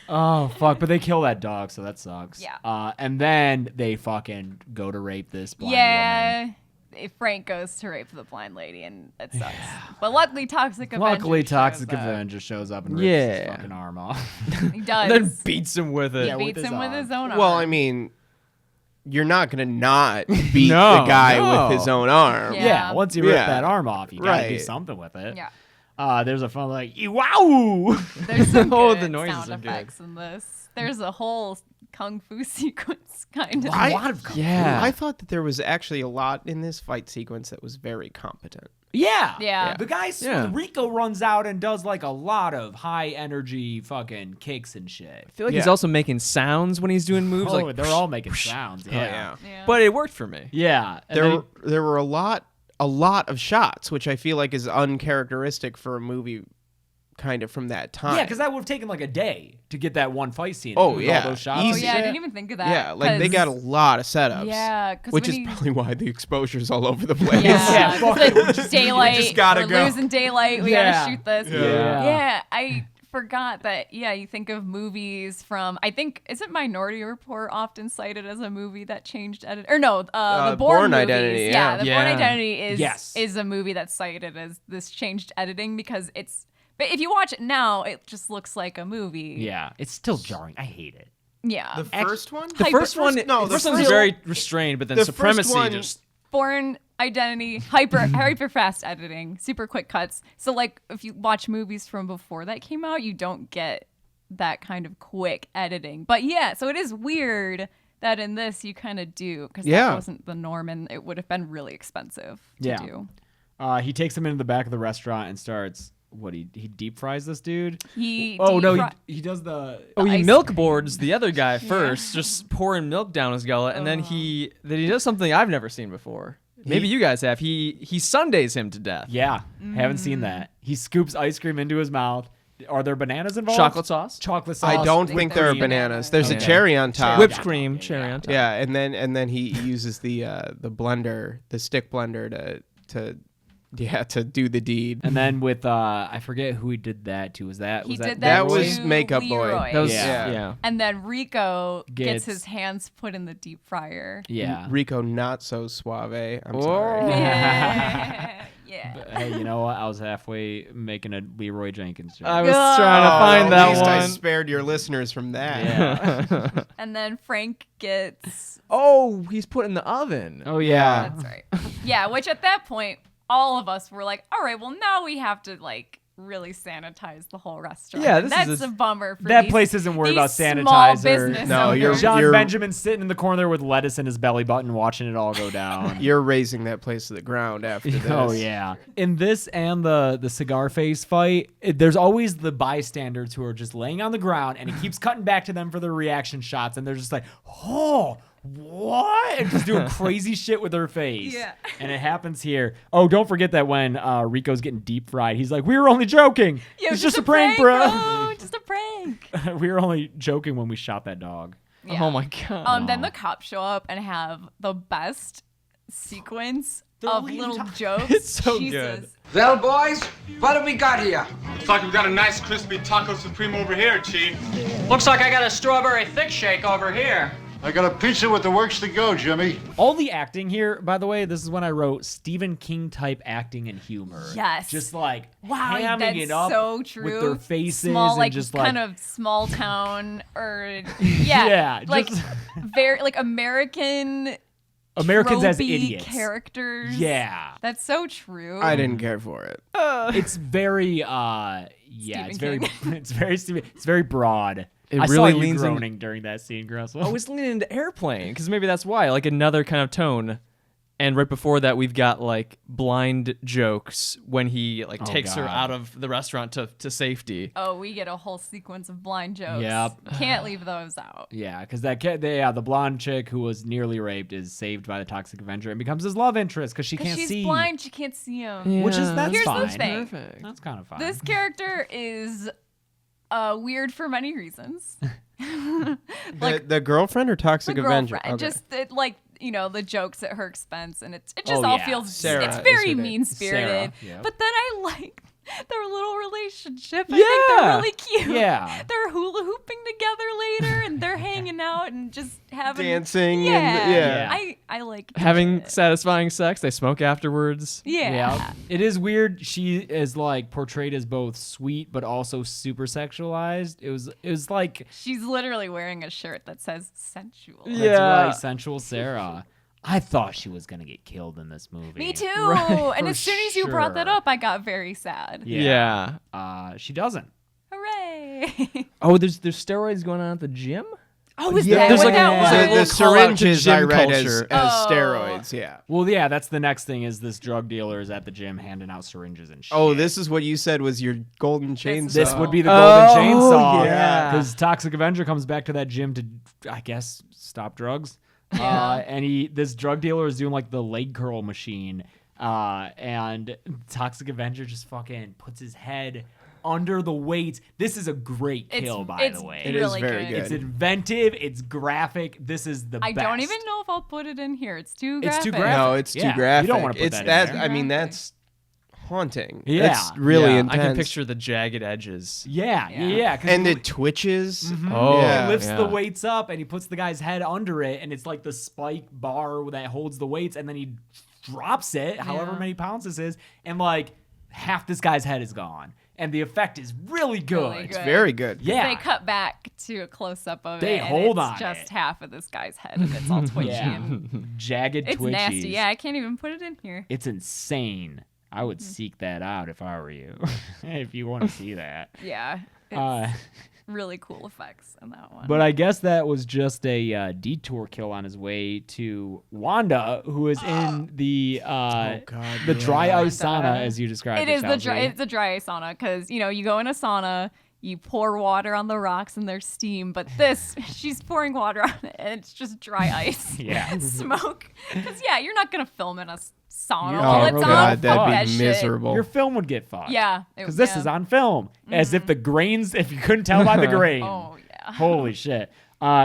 Oh fuck! But they kill that dog, so that sucks. Yeah. And then they fucking go to rape this blind woman. yeah, if Frank goes to rape the blind lady, and it sucks. But luckily, Toxic Avenger. Luckily, Toxic shows up. Avenger shows up and rips his Yeah. fucking arm off. He does. And then beats him with it. Yeah, with beats his him with arm. his own arm. Well, I mean, you're not gonna not beat No, the guy no. with his own arm. Yeah. Yeah, once you rip Yeah. that arm off, you gotta do Right. something with it. yeah. There's a fun like wow. There's some Oh, good the noises sound are good. effects in this. There's a whole kung fu sequence kind of. Yeah. I thought that there was actually a lot in this fight sequence that was very competent. Yeah. Yeah. The guy, Yeah. Rico runs out and does like a lot of high energy fucking kicks and shit. I feel like he's Yeah. also making sounds when he's doing moves. Oh, like they're all making sounds. Oh, Yeah. Yeah. But it worked for me. Yeah. And There were a lot of shots, which I feel like is uncharacteristic for a movie kind of from that time. yeah, because that would have taken like a day to get that one fight scene. Oh, with yeah. all those shots. Oh Easy. yeah, I didn't even think of that. Yeah, like they 'cause- got a lot of setups. Yeah, 'cause which when is he- probably why the exposure's all over the place. Yeah, fuck it's it, we like just- daylight. we just gotta we're go. losing daylight. We Yeah. gotta shoot this. Yeah. Yeah, I forgot that. Yeah, you think of movies from. I think isn't Minority Report often cited as a movie that changed edit? Or no, the Bourne movies. Identity, Yeah, yeah. the Yeah. Bourne Identity is Yes. is a movie that's cited as this changed editing because it's. But if you watch it now, it just looks like a movie. Yeah. It's still jarring. I hate it. Yeah. The first one? The first one, no, the the first one's first- very restrained, but then the first Supremacy one- just. Bourne Identity, hyper fast editing, super quick cuts. So like if you watch movies from before that came out, you don't get that kind of quick editing. But yeah, so it is weird that in this you kind of do because Yeah. that wasn't the norm and it would have been really expensive to Yeah. do. He takes him into the back of the restaurant and starts. What he deep fries this dude? He Oh no, deep-fri- he does the. Oh, he ice milk boards the other guy first, just pouring milk down his gullet, and then he does something I've never seen before. Maybe you guys have. He Sundays him to death. Yeah, haven't seen that. He scoops ice cream into his mouth. Are there bananas involved? Chocolate sauce, Chocolate sauce. I don't think think there are cream. bananas. There's a Okay. cherry on top. whipped cream, cherry on top. Yeah, and then he uses the blender, the stick blender to do the deed. And then with I forget who he did that to. Was that He was did that that was to Makeup Boy. Leroy. That was Yeah. yeah. And then Rico gets Gets- his hands put in the deep fryer. Yeah. Rico not so suave. I'm Oh. sorry. Yeah. Yeah. Hey, you know what? I was halfway making a Leroy Jenkins joke. I was trying to find at that least I one. spared your listeners from that. Yeah. And then Frank gets. Oh, he's put in the oven. Oh yeah. That's right. Yeah, which at that point, all of us were like, all right, well, now we have to like really sanitize the whole restaurant. Yeah, And that's a bummer for that these, place isn't worried about these small sanitizer. business No, owners. John Benjamin's sitting in the corner there with lettuce in his belly button watching it all go down. You're raising that place to the ground after this. Oh yeah. In this and the cigar face fight, there's always the bystanders who are just laying on the ground, and it keeps cutting back to them for their reaction shots, and they're just like, oh, what? And just doing crazy shit with their face. Yeah. And it happens here. Oh, don't forget that when Rico's getting deep fried, he's like, we were only joking. Yo, It's just a prank, bro. Just a prank. We were only joking when we shot that dog. Yeah. Oh my god. Then the cops show up and have the best sequence of little jokes. It's so Jesus. good. Well, boys, what have we got here? Looks like we've got a nice crispy taco supreme over here, Chief. Looks like I got a strawberry thick shake over here. I got a pizza with the works to go, Jimmy. All the acting here, by the way, this is when I wrote Stephen King type acting and humor. Yes. Just like Wow, hamming that's it up so true. with their faces small, and like just kind like of small town or yeah, like just- very like Americans as tropey idiots. characters. Yeah. That's so true. I didn't care for it. It's very Stephen King. it's very broad. It I really saw you leans in- groaning during that scene, Grussel. I was leaning into Airplane because maybe that's why, like another kind of tone. And right before that, we've got like blind jokes when he like takes her God. out of the restaurant to safety. Oh, we get a whole sequence of blind jokes. Yep. Can't leave those out. Yeah, because the blonde chick who was nearly raped is saved by the Toxic Avenger and becomes his love interest because she Because can't she's see. blind, she can't see him. Which is that's Here's fine. the thing. Perfect. That's kind of fine. This character is weird for many reasons. The girlfriend or Toxic The Avenger? girlfriend, Okay. just like the jokes at her expense, and it just Oh, all yeah. feels Sarah it's is very her name. mean spirited. Sarah, yep. But then I like their little relationship. I think they're Yeah. really cute. Yeah. They're hula hooping together later, and they're hanging out and just having Dancing Yeah, and yeah. I like Having it. satisfying sex, they smoke afterwards. Yeah. It is weird. She is like portrayed as both sweet but also super sexualized. It was like She's literally wearing a shirt that says sensual. that's Yeah. right, sensual Sarah. I thought she was gonna get killed in this movie. Me too. Right, And for as soon as you brought that sure. up, I got very sad. Yeah. She doesn't. Hooray. Oh, there's steroids going on at the gym? Oh, is Yeah, that there's what like that a- was? there's a The little call out to syringes gym I read culture. as Oh. steroids, yeah. Well, yeah, that's the next thing is this drug dealer is at the gym handing out syringes and shit. Oh, this is what you said was your golden chainsaw. This would be the golden Oh, chainsaw. yeah. Because Toxic Avenger comes back to that gym to, I guess, stop drugs. And this drug dealer is doing like the leg curl machine. And Toxic Avenger just fucking puts his head under the weights. This is a great kill, by the way. It is really very good. It's inventive. It's graphic. This is the I best. don't even know if I'll put it in here. It's too graphic. It's too graphic. No, it's Yeah, too graphic. you don't wanna put it's that in there. I mean, that's haunting. Yeah. That's really Yeah, intense. I can picture the jagged edges. Yeah. 'cause And he- it twitches. Oh, Yeah. He lifts yeah. the weights up and he puts the guy's head under it, and it's like the spike bar that holds the weights, and then he drops it, however many pounds this is, and like half this guy's head is gone. And the effect is really good. Really It's good. very good. Yeah. They cut back to a close up of They it. hold and on it's just it. half of this guy's head, and it's all twitchy. Yeah. And Jagged it's twitchies. nasty. Yeah, I can't even put it in here. It's insane. I would seek that out if I were you. If you want to see that. Yeah, it's Uh, really cool effects in that one. But I guess that was just a detour kill on his way to Wanda, who is in the the dry ice sauna, as you described. It is the Chelsea. dry. It's a dry ice sauna because you go in a sauna, you pour water on the rocks and there's steam. But this, she's pouring water on it and it's just dry ice. Yeah. Smoke. Because you're not gonna film in a sauna Oh, while it's on. God, Fuck that that'd be shit. miserable. Your film would get fucked. Yeah, Because this is on film. As if the grains, if you couldn't tell by the grain. Oh yeah. Holy shit.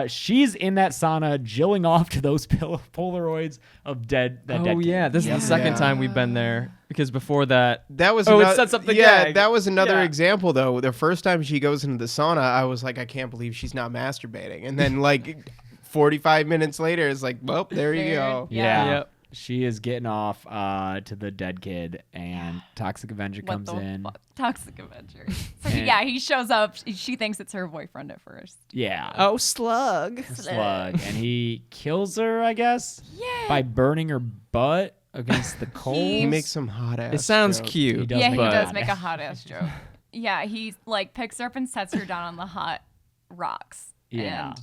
She's in that sauna, jilling off to those Polaroids of dead. That dead Oh, kid. yeah. This is the second time we've been there. Because before that, That was Oh, it ano- sets up the yeah, gag. that was another Yeah. example though. The first time she goes into the sauna, I was like, I can't believe she's not masturbating. And then like 45 minutes later, it's like, well, there you go. Yeah. Yep. She is getting off to the dead kid, and Toxic Avenger What comes the in. fuck? Toxic Avenger. So And- he shows up. She thinks it's her boyfriend at first. Yeah. oh, slug. Slug. And he kills her, I guess, Yeah. by burning her butt. against the cold. He makes some hot ass. It sounds joke. cute. He does Yeah, make he a does hot make a ass hot ass joke. Yeah, he like picks her up and sets her down on the hot rocks. Yeah. And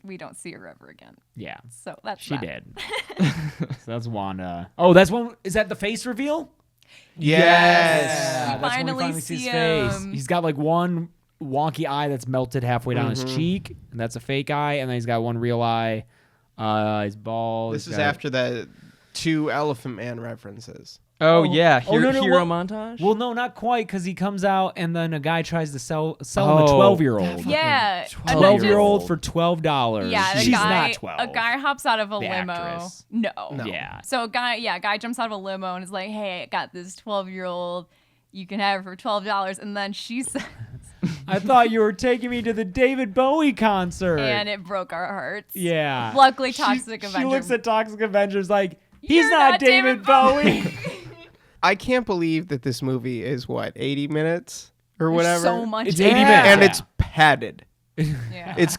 we don't see her ever again. Yeah. So that's She that. did. So that's Wanda. Oh, that's one. Is that the face reveal? Yes. Yeah, that's when we finally finally see his see face. him. He's got like one wonky eye that's melted halfway down Mm-hmm. his cheek, and that's a fake eye, and then he's got one real eye. He's bald. This He's is got- after the 2 Elephant Man references. Oh, yeah. Oh, no, Hero well- montage? Well, no, not quite, because he comes out, and then a guy tries to sell him a Oh. 12-year-old. Yeah. 12-year-old for $12. Yeah, the She's guy, not 12. a guy hops out of a The limo. actress. No. Yeah. So a guy jumps out of a limo and is like, "Hey, I got this 12-year-old. You can have her for $12." And then she says, I thought you were taking me to the David Bowie concert. and it broke our hearts. Yeah. Luckily, Toxic She Avenger. looks at Toxic Avenger's like, he's You're not not David David Bowie. I can't believe that this movie is 80 minutes or whatever. So much. It's in 80 it. minutes. and Yeah. it's padded. Yeah. It's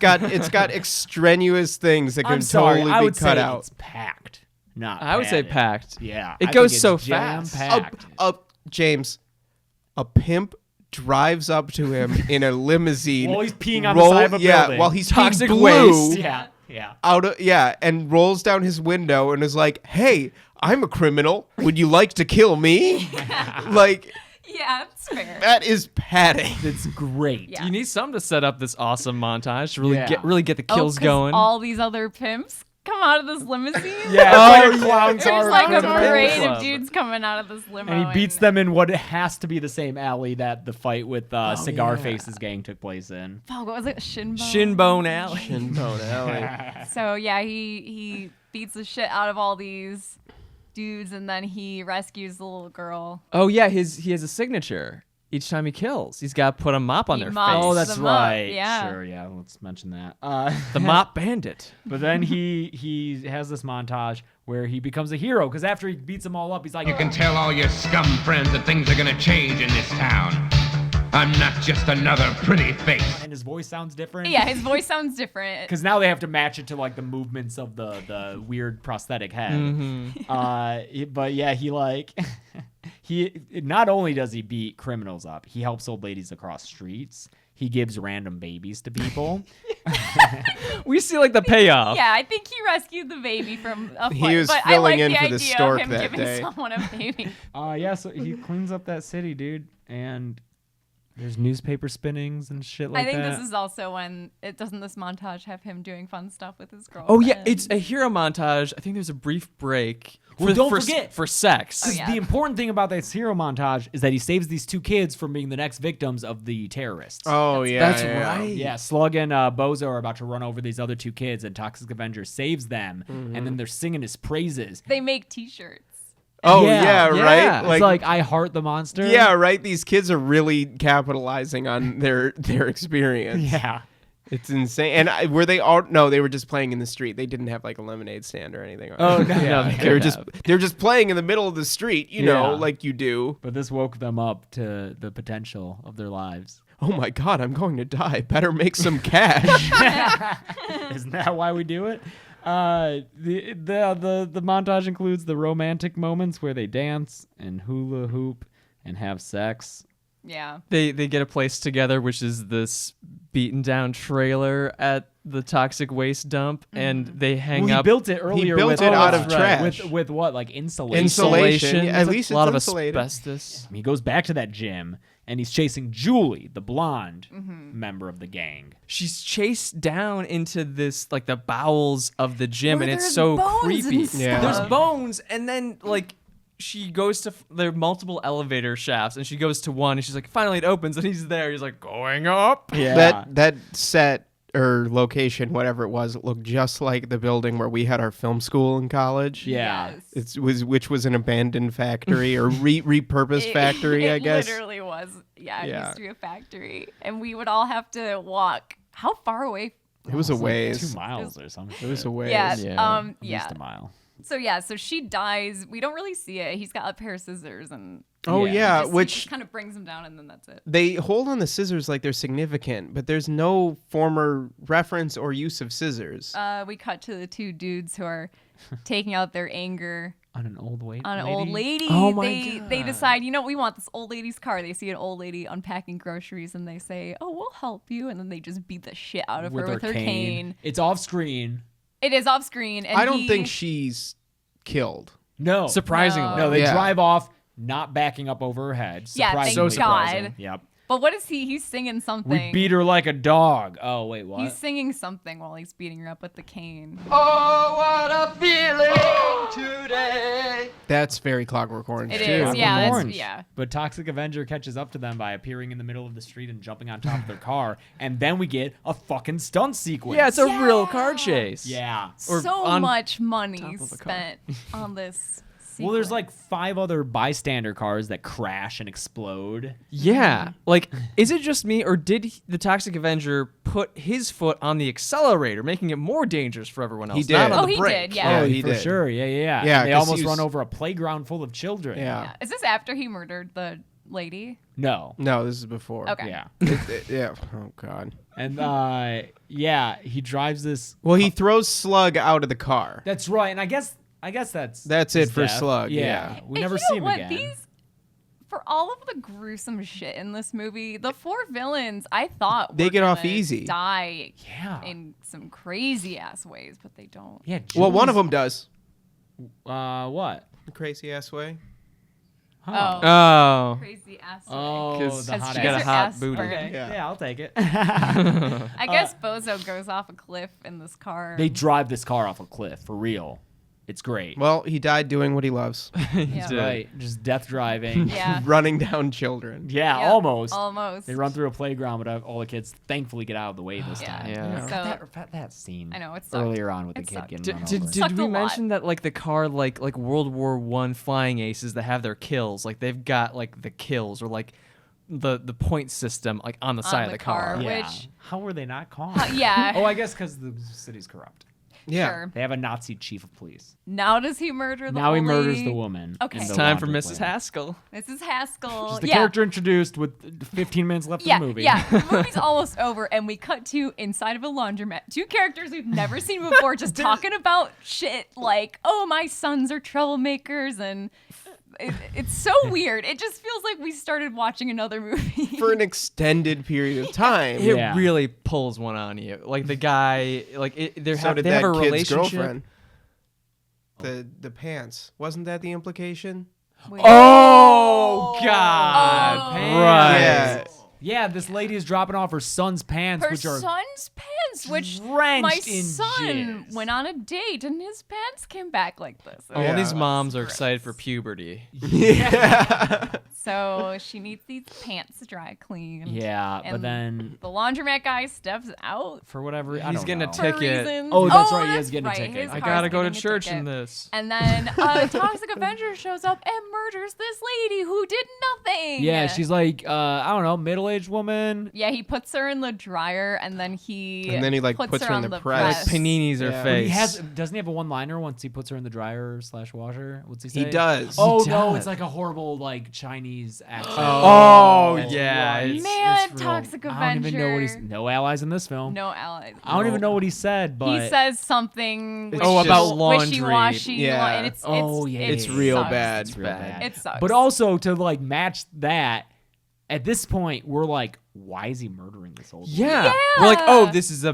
got extraneous things that can I'm sorry. totally I be would cut say out. it's packed. Not I would say padded. packed. Yeah. It I goes think so it's fast. jam-packed. James, a pimp drives up to him in a limousine. While he's peeing on the side of a building. while he's Toxic being blue. waste. Yeah. Yeah. And rolls down his window and is like, "Hey, I'm a criminal. Would you like to kill me?" Like, Yeah, it's fair. that is padding. It's great. Yeah. You need something to set up this awesome montage to Yeah. really get the kills 'Cause going. all these other pimps come out of this limousine. Yeah, it's like a clown's There's art like a criminal parade club. of dudes coming out of this limo. And he beats them in what has to be the same alley that the fight with Cigar Face's gang took place in. Fuck, what was it? Shinbone? Shinbone Alley. Shinbone Alley. So yeah, he beats the shit out of all these dudes, and then he rescues the little girl. Oh, yeah. He has a signature. Each time he kills, he's got to put a mop on He their mops face. Oh, that's them up, right. yeah. Sure, yeah. Let's mention that. The mop bandit. But then he has this montage where he becomes a hero because after he beats them all up, he's like, You can tell all your scum friends that things are gonna change in this town. I'm not just another pretty face. and his voice sounds different. Yeah, his voice sounds different. Because now they have to match it to like the movements of the weird prosthetic head. But yeah, he like he not only does he beat criminals up, he helps old ladies across streets. He gives random babies to people. We see like the payoff. Yeah, I think he rescued the baby from a He fight, was but I filling like in the for the idea stork of him that giving day. someone a baby. Yeah, so he cleans up that city, dude, and there's newspaper spinnings and shit like I think that. this is also when this montage have him doing fun stuff with his girlfriend. Oh yeah, it's a hero montage. I think there's a brief break. Well, don't forget. For sex. Oh, yeah. The important thing about this hero montage is that he saves these two kids from being the next victims of the terrorists. Oh, yeah. That's yeah. right. Yeah, Slug and Bozo are about to run over these other two kids, and Toxic Avenger saves them, and then they're singing his praises. They make T-shirts. Oh, Yeah, right? It's like, I heart the monster. yeah, right? These kids are really capitalizing on their experience. Yeah. It's insane. And were they all? No, they were just playing in the street. They didn't have like a lemonade stand or anything. Oh, no, yeah. they they were could just playing in the middle of the street, you know, Yeah. like you do. But this woke them up to the potential of their lives. Oh my God, I'm going to die. Better make some cash. Isn't that why we do it? The montage includes the romantic moments where they dance and hula hoop and have sex. Yeah. They get a place together, which is this beaten down trailer at the toxic waste dump, and they hang Well, he up. built it earlier. built with, it out that's of trash. With what, like insulation? Insulation. Yeah, at There's least a lot it's of insulated. asbestos. He goes back to that gym and he's chasing Julie, the blonde member of the gang. She's chased down into this like the bowels of the gym, Where and it's there's so bones creepy. and stuff. There's bones, and then like she goes to there are multiple elevator shafts, and she goes to one, and she's like, finally it opens, and he's there. He's like going up. Yeah. That set or location, whatever it was, it looked just like the building where we had our film school in college. Yeah. Yes. Which was an abandoned factory or repurposed factory, I guess. It literally was. Yeah, it Yeah. used to be a factory. And we would all have to walk. How far away? It was a It's like ways. 2 miles or something. It was a ways. Yeah. Yeah. At least a mile. So she dies. We don't really see it. He's got a pair of scissors and Oh Yeah. yeah, he which just kind of brings him down and then that's it. they hold on the scissors like they're significant, but there's no former reference or use of scissors. We cut to the two dudes who are taking out their anger On an old lady. On an old lady. Oh my They God. decide, we want this old lady's car. They see an old lady unpacking groceries and they say, "Oh, we'll help you." And then they just beat the shit out of her with her cane. It's off screen. It is off screen. And I don't think she's killed. No. Surprisingly. No, they Yeah. drive off, not backing up over her head. Yeah, thank Surprisingly. God. Yep. But what is he? He's singing something. We beat her like a dog. Oh, wait, what? He's singing something while he's beating her up with the cane. Oh, what a feeling today. That's very Clockwork Orange It too. is, Clockwork yeah, that's- Orange. yeah. But Toxic Avenger catches up to them by appearing in the middle of the street and jumping on top of their car. And then we get a fucking stunt sequence. Yeah, it's a real car chase. Yeah. Or So on much money top of a car. spent on this. Well, there's sequence. like 5 other bystander cars that crash and explode. Yeah. Like, is it just me, or did the Toxic Avenger put his foot on the accelerator, making it more dangerous for everyone else? He did. Not on Oh, the he brake. did, yeah. Oh, he for did. sure. Yeah. Yeah, And they 'cause almost he was- run over a playground full of children. Yeah. Is this after he murdered the lady? No. No, this is before. Okay. Yeah. Yeah. Oh God. And yeah, he drives this. Well, he throws Slug out of the car. That's right. And I guess that's That's his it for death. Slug, Yeah. yeah. We And never you see know him what? again. For all of the gruesome shit in this movie, the 4 villains I thought They were get off gonna easy. die Yeah. in some crazy ass ways, but they don't. Yeah. Well, one of Julie's- them does. What? The crazy ass way. Oh, Oh. crazy ass. Oh, 'Cause the Has hot she got a ass. hot ass booty. burned? Okay. Yeah. Yeah, I'll take it. I guess Bozo goes off a cliff in this car. They drive this car off a cliff for real. It's great. Well, he died doing what he loves. Yeah. did. Right. Just death driving. Yeah. Running down children. Yeah, Yeah, almost. Almost. They run through a playground, but all the kids thankfully get out of the way this Yeah. time. Yeah. So That scene I know, it sucked. earlier on with the It kid sucked. getting Did, run did, over. Sucked did a we lot. mention that like the car like World War I flying aces that have their kills, like they've got like the kills or like the point system like on the side of the the car. car. Yeah. Which- How were they not caught? yeah. Oh, I guess because the city's corrupt. Yeah. Sure. They have a Nazi chief of police. Now does he murder the Now he old murders lady? the woman. Okay. in It's the Time for laundry Mrs. plant. Haskell. Mrs. Haskell. Just the yeah. character introduced with 15 minutes left Yeah, of the movie. yeah. The movie's almost over, and we cut to inside of a laundromat. 2 characters we've never seen before, just talking about shit like, "Oh, my sons are troublemakers," and it's so weird. It just feels like we started watching another movie. For an extended period of time. It Yeah. really pulls one on you. Like the guy, like they So have did they have that a kid's relationship. girlfriend. The pants. Wasn't that the implication? Wait. Oh God! Oh. Right. Yeah. Yeah, this lady is dropping off her son's pants, Her which are son's pants, which drenched my in son jizz. went on a date and his pants came back like this. All Yeah. these moms are excited for puberty. So she needs these pants dry cleaned. Yeah, but And then the laundromat guy steps out for whatever I He's don't getting a know. for ticket. reasons. Oh, that's right, he is getting a right, ticket. his I car's gotta go to getting a church ticket. in this. And then Toxic Avenger shows up and murders this lady who did nothing. Yeah, she's like I don't know, middle-aged woman. Yeah, he puts her in the dryer and then he like, puts her in on the press. Like paninis her Yeah. face. Doesn't he have a one-liner once he puts her in the dryer / washer? What's he say? He does. Oh He no, does. it's like a horrible like Chinese accent. Oh, That's yeah, right. it's- Man, real. Toxic I don't even know what he's Avenger. no allies in this film. No allies. I don't even know what he said, but He says something It's just- about laundry. wishy-washy. Yeah. And it's Oh, yeah, It's yeah, real sucks. bad. It's real bad. It sucks. But also to like match that, at this point we're like, why is he murdering this old lady? Yeah. We're like, oh, this is a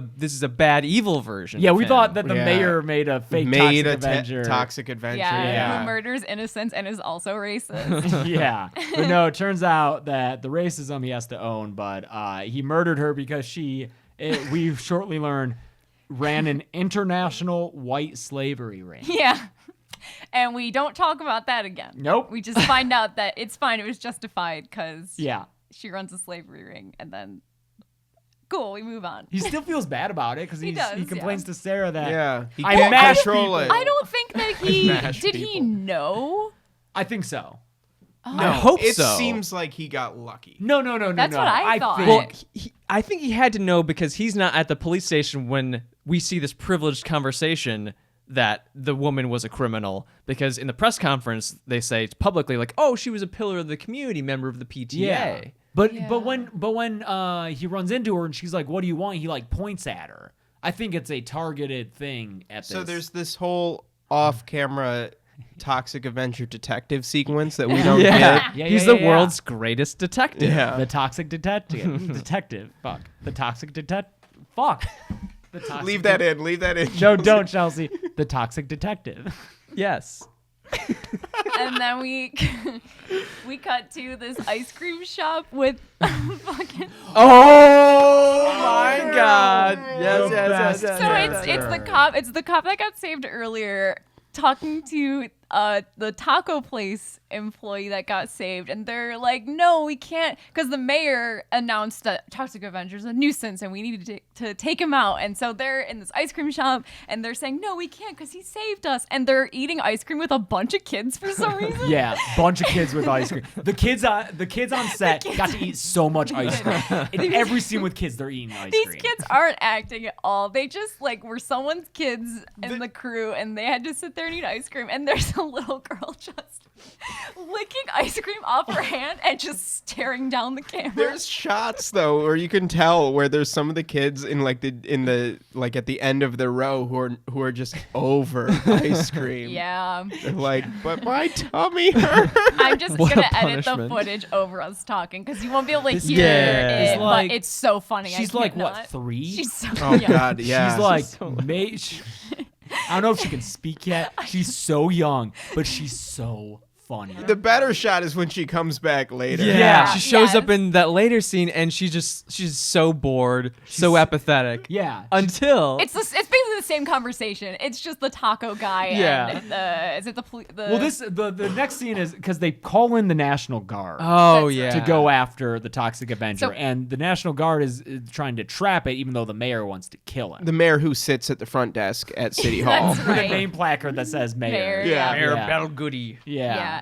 bad evil version. Yeah, of we him. thought that the Yeah. mayor made a fake Made Toxic a Avenger. Toxic Avenger. yeah, who murders innocents and is also racist. Yeah, but no, it turns out that the racism he has to own, but he murdered her because we shortly learned, ran an international white slavery ring. Yeah. And we don't talk about that again. Nope. We just find out that it's fine. It was justified because Yeah. she runs a slavery ring. And then, cool, we move on. He still feels bad about it because He does, he complains yeah. to Sarah that Yeah. He I can't mash control people. it. I don't think that he Mash did. He people. know. I think so. I hope it so. seems like he got lucky. No. That's what I thought. think- Well, I think he had to know because he's not at the police station when we see this privileged conversation that the woman was a criminal. Because in the press conference, they say publicly, like, "Oh, she was a pillar of the community, member of the PTA." Yeah. But when he runs into her and she's like, "What do you want?" He like points at her. I think it's a targeted thing at this. So there's this whole off-camera Toxic Avenger detective sequence that we don't Yeah. get. He's the world's greatest detective. Yeah. The toxic detective. Fuck. The toxic detective. Fuck. The toxic Leave that in. Leave that in. No, don't, Chelsea. The toxic detective. Yes. And then we cut to this ice cream shop with fucking. Oh my God! Yes. So it's the cop. It's the cop that got saved earlier, talking to the taco place employee that got saved, and they're like, no, we can't, because the mayor announced that Toxic Avenger is a nuisance and we need to take him out. And so they're in this ice cream shop and they're saying, no, we can't because he saved us. And they're eating ice cream with a bunch of kids for some reason. Yeah, bunch of kids with ice cream. The kids on set got to eat so much ice cream. In every scene with kids, they're eating ice cream. These kids aren't acting at all. They just were someone's kids in the crew, and they had to sit there and eat ice cream. And there's a little girl just licking ice cream off her hand and just staring down the camera. There's shots though where you can tell where there's some of the kids in at the end of the row who are just over ice cream. Yeah. They're like, but my tummy hurts. I'm just What gonna a edit the punishment. footage over us talking because you won't be able to hear Yeah. it, She's like- but it's so funny. She's I like, can't what, not. 3? She's so Oh young. God, yeah. She's like, I don't know if she can speak yet. She's so young, but she's so funny. The better shot is when she comes back later. Yeah. She shows up Yes. in that later scene, and she's so bored, so apathetic. Yeah. Until It's basically the same conversation. It's just the taco guy. Yeah. And is it the Well, the next scene is because they call in the National Guard oh That's yeah, to go after the Toxic Avenger, So- and the National Guard is trying to trap it, even though the mayor wants to kill him. The mayor who sits at the front desk at City Hall. That's With right. a name placard that says mayor. Mayor, yeah. Mayor Yeah. Belgoody. Yeah.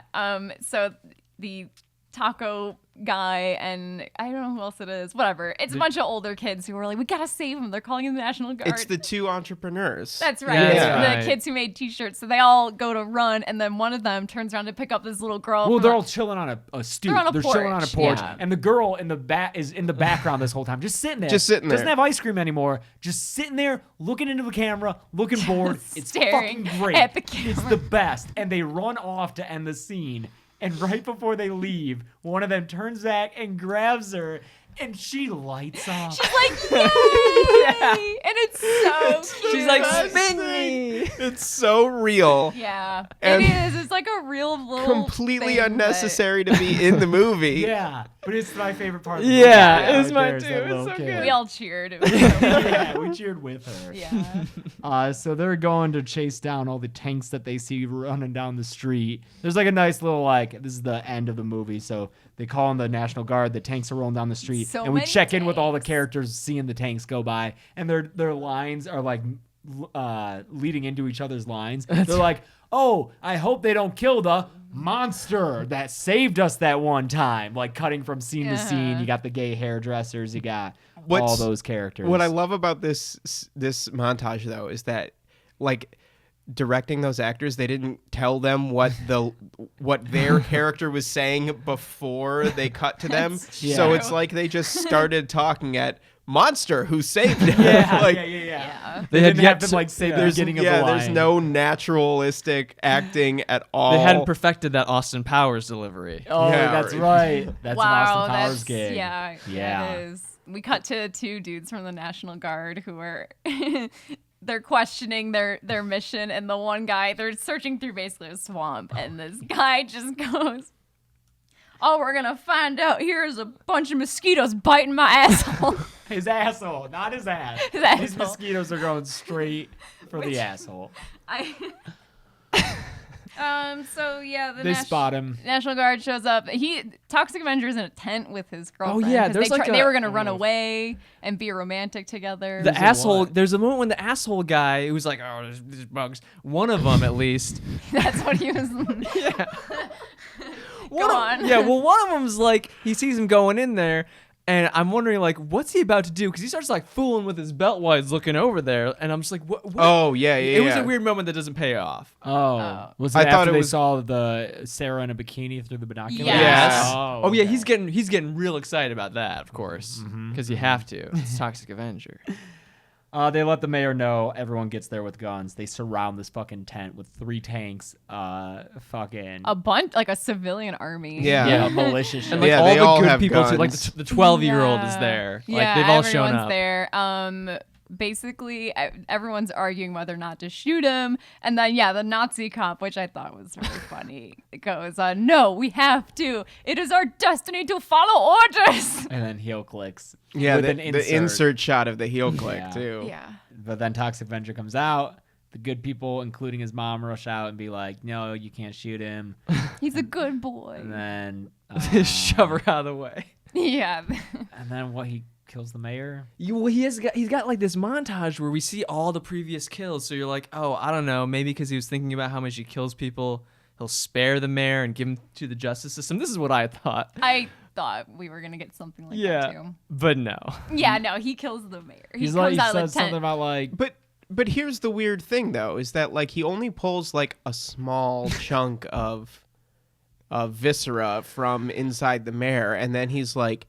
So the taco guy and I don't know who else it is. Whatever. It's a bunch of older kids who are like, we gotta save him. They're calling in the National Guard. It's the two entrepreneurs. That's right. Yeah, It's that's the right. kids who made T-shirts. So they all go to run, and then one of them turns around to pick up this little girl. Well, from they're a- all chilling on a stoop. They're on a They're chilling on a porch, porch, yeah. and the girl in the back is in the background this whole time, just sitting there. Just sitting there. Doesn't have ice cream anymore. Just sitting there, looking into the camera, looking bored. It's staring fucking great. at the It's camera. the best. And they run off to end the scene. And right before they leave, one of them turns back and grabs her, and she lights up. She's like, yay! And it's so cute. She's like, Best spin thing. me. It's so real. yeah, And it is. It's like a real little Completely thing, but- unnecessary to be in the movie. Yeah, but it's my favorite part of the movie. Yeah, Right it's mine there is too. that It's little so kid. good. We all cheered. It was so funny. Yeah, we cheered with her. Yeah. So they're going to chase down all the tanks that they see running down the street. There's like a nice little this is the end of the movie, so they call in the National Guard. The tanks are rolling down the street, So and we many check in with all the tanks. characters seeing the tanks go by, and their lines are like leading into each other's lines. They're like, "Oh, I hope they don't kill the monster that saved us that one time." Like cutting from scene to scene. You got the gay hairdressers. You got all those characters. What I love about this montage though is that directing those actors, they didn't tell them what their character was saying before they cut to them. Yeah. So it's like they just started talking at monster who saved him. Yeah, Like, yeah. They They had didn't yet have to to- like say the There's beginning of the line. there's no naturalistic acting at all. They hadn't perfected that Austin Powers delivery. Oh, Yeah, that's right. right. That's wow, an Austin Powers that's gig. yeah, it is. We cut to two dudes from the National Guard who are they're questioning their mission, and the one guy, they're searching through basically a swamp, and this guy just goes, "Oh, we're gonna find out. Here's a bunch of mosquitoes biting my asshole." His asshole, not his ass. His These asshole. mosquitoes are going straight for the asshole. So yeah, the They spot him. National Guard shows up. Toxic Avenger is in a tent with his girlfriend. yeah, 'cause there's like they a- were gonna run away and be romantic together. The asshole. There's a moment when the asshole guy who's like, "Oh, there's bugs." One of them, at least. That's what he was. Go on. Yeah. Well, one of them's like, he sees him going in there, and I'm wondering, like, what's he about to do? Because he starts like fooling with his belt while he's looking over there, and I'm just like, what? Oh yeah, yeah. It was yeah. a weird moment that doesn't pay off. Oh. Was it I after thought it they was- saw the Sarah in a bikini through the binoculars? Yes. Oh yeah, he's getting real excited about that, of course, because you have to. It's Toxic Avenger. They let the mayor know. Everyone gets there with guns. They surround this fucking tent with 3 tanks. Fucking A bunch, like a civilian army. yeah, militia shit. And like they all all the good have people too. Like guns. the 12-year-old is there. Yeah, Like they've all shown everyone's up. there. Basically, everyone's arguing whether or not to shoot him, and then the Nazi cop, which I thought was really funny, goes, "No, we have to. It is our destiny to follow orders." And then heel clicks. Yeah, with the, an the insert shot of the heel click Yeah. too. Yeah. But then Toxic Avenger comes out. The good people, including his mom, rush out and be like, "No, you can't shoot him." He's a good boy. And then Shove her out of the way. Yeah. and then what? He kills the mayor. He's got like this montage where we see all the previous kills. So you're like, oh, I don't know, maybe because he was thinking about how much he kills people, he'll spare the mayor and give him to the justice system. This is what I thought. I thought we were gonna get something like that too. But no. Yeah, no, he kills the mayor. He He's comes like, he out of the says tent. something about like, But here's the weird thing though, is that like he only pulls like a small chunk of viscera from inside the mayor, and then he's like,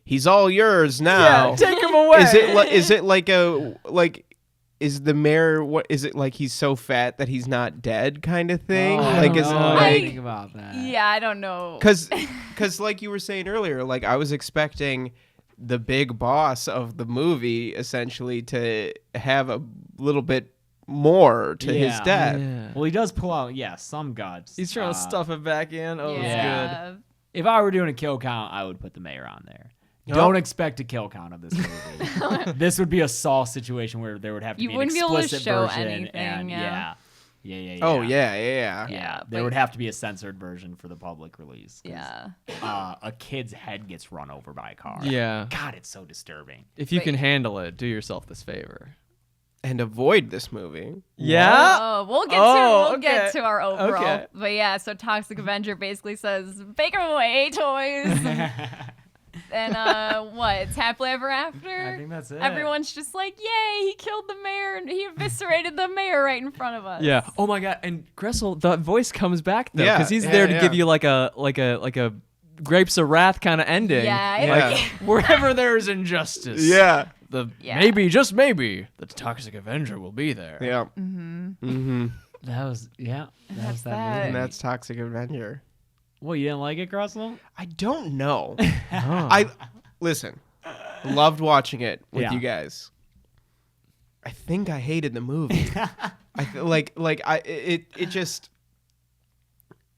he's all yours now. Yeah, take him away. Is the mayor, what is it, like he's so fat that he's not dead kind of thing? I Is it don't know. I like, didn't think about that. Yeah, I don't know. Cause like you were saying earlier, like I was expecting the big boss of the movie essentially to have a little bit more to his death. Yeah. Well, he does pull out, some guts. He's trying to stuff it back in. Oh, yeah. it's good. If I were doing a kill count, I would put the mayor on there. Don't expect a kill count of this movie. This would be a Saw situation where there would have to You be an wouldn't be able to explicit show version. anything, And yeah. Oh yeah. Yeah, but- there would have to be a censored version for the public release. 'Cause, Yeah. a kid's head gets run over by a car. Yeah. God, it's so disturbing. If you can handle it, do yourself this favor. And avoid this movie. Yeah. Oh, we'll get to our overall. Okay. But yeah, so Toxic Avenger basically says, "Bake 'em away, toys." And what? It's happily ever after. I think that's it. Everyone's just like, "Yay! He killed the mayor and he eviscerated the mayor right in front of us." Yeah. Oh my god. And Gressel, the voice comes back though, Yeah, because he's yeah, there to yeah. give you like a Grapes of Wrath kind of ending. Yeah. Like wherever there is injustice. Yeah. Maybe, just maybe, the Toxic Avenger will be there. Yeah. That was that was that that. And movie. that's Toxic Avenger. Well, you didn't like it, Crosswell? I don't know. I listen. Loved watching it with Yeah. you guys. I think I hated the movie. It just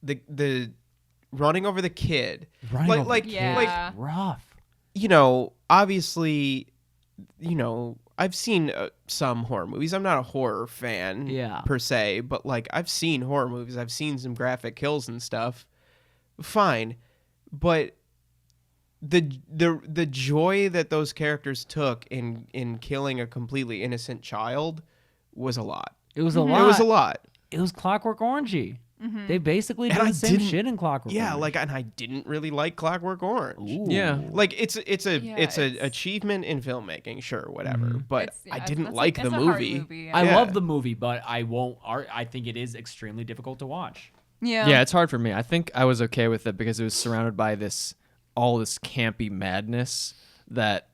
the running over the kid. Running over the kid. Yeah. Rough. Obviously, I've seen some horror movies. I'm not a horror fan per se, but like I've seen horror movies. I've seen some graphic kills and stuff. Fine. But the joy that those characters took in killing a completely innocent child was a lot. It was a lot. It was a lot. It was Clockwork Orangey. Mm-hmm. They basically And did I the same didn't- shit in Clockwork Yeah, Orange. and I didn't really like Clockwork Orange. Ooh. Yeah. Like it's an it's- achievement in filmmaking, sure, whatever. But It's- I yeah, didn't it's like it's the a hard movie. movie, I yeah. love the movie, but I won't. I think it is extremely difficult to watch. Yeah, it's hard for me. I think I was okay with it because it was surrounded by all this campy madness that,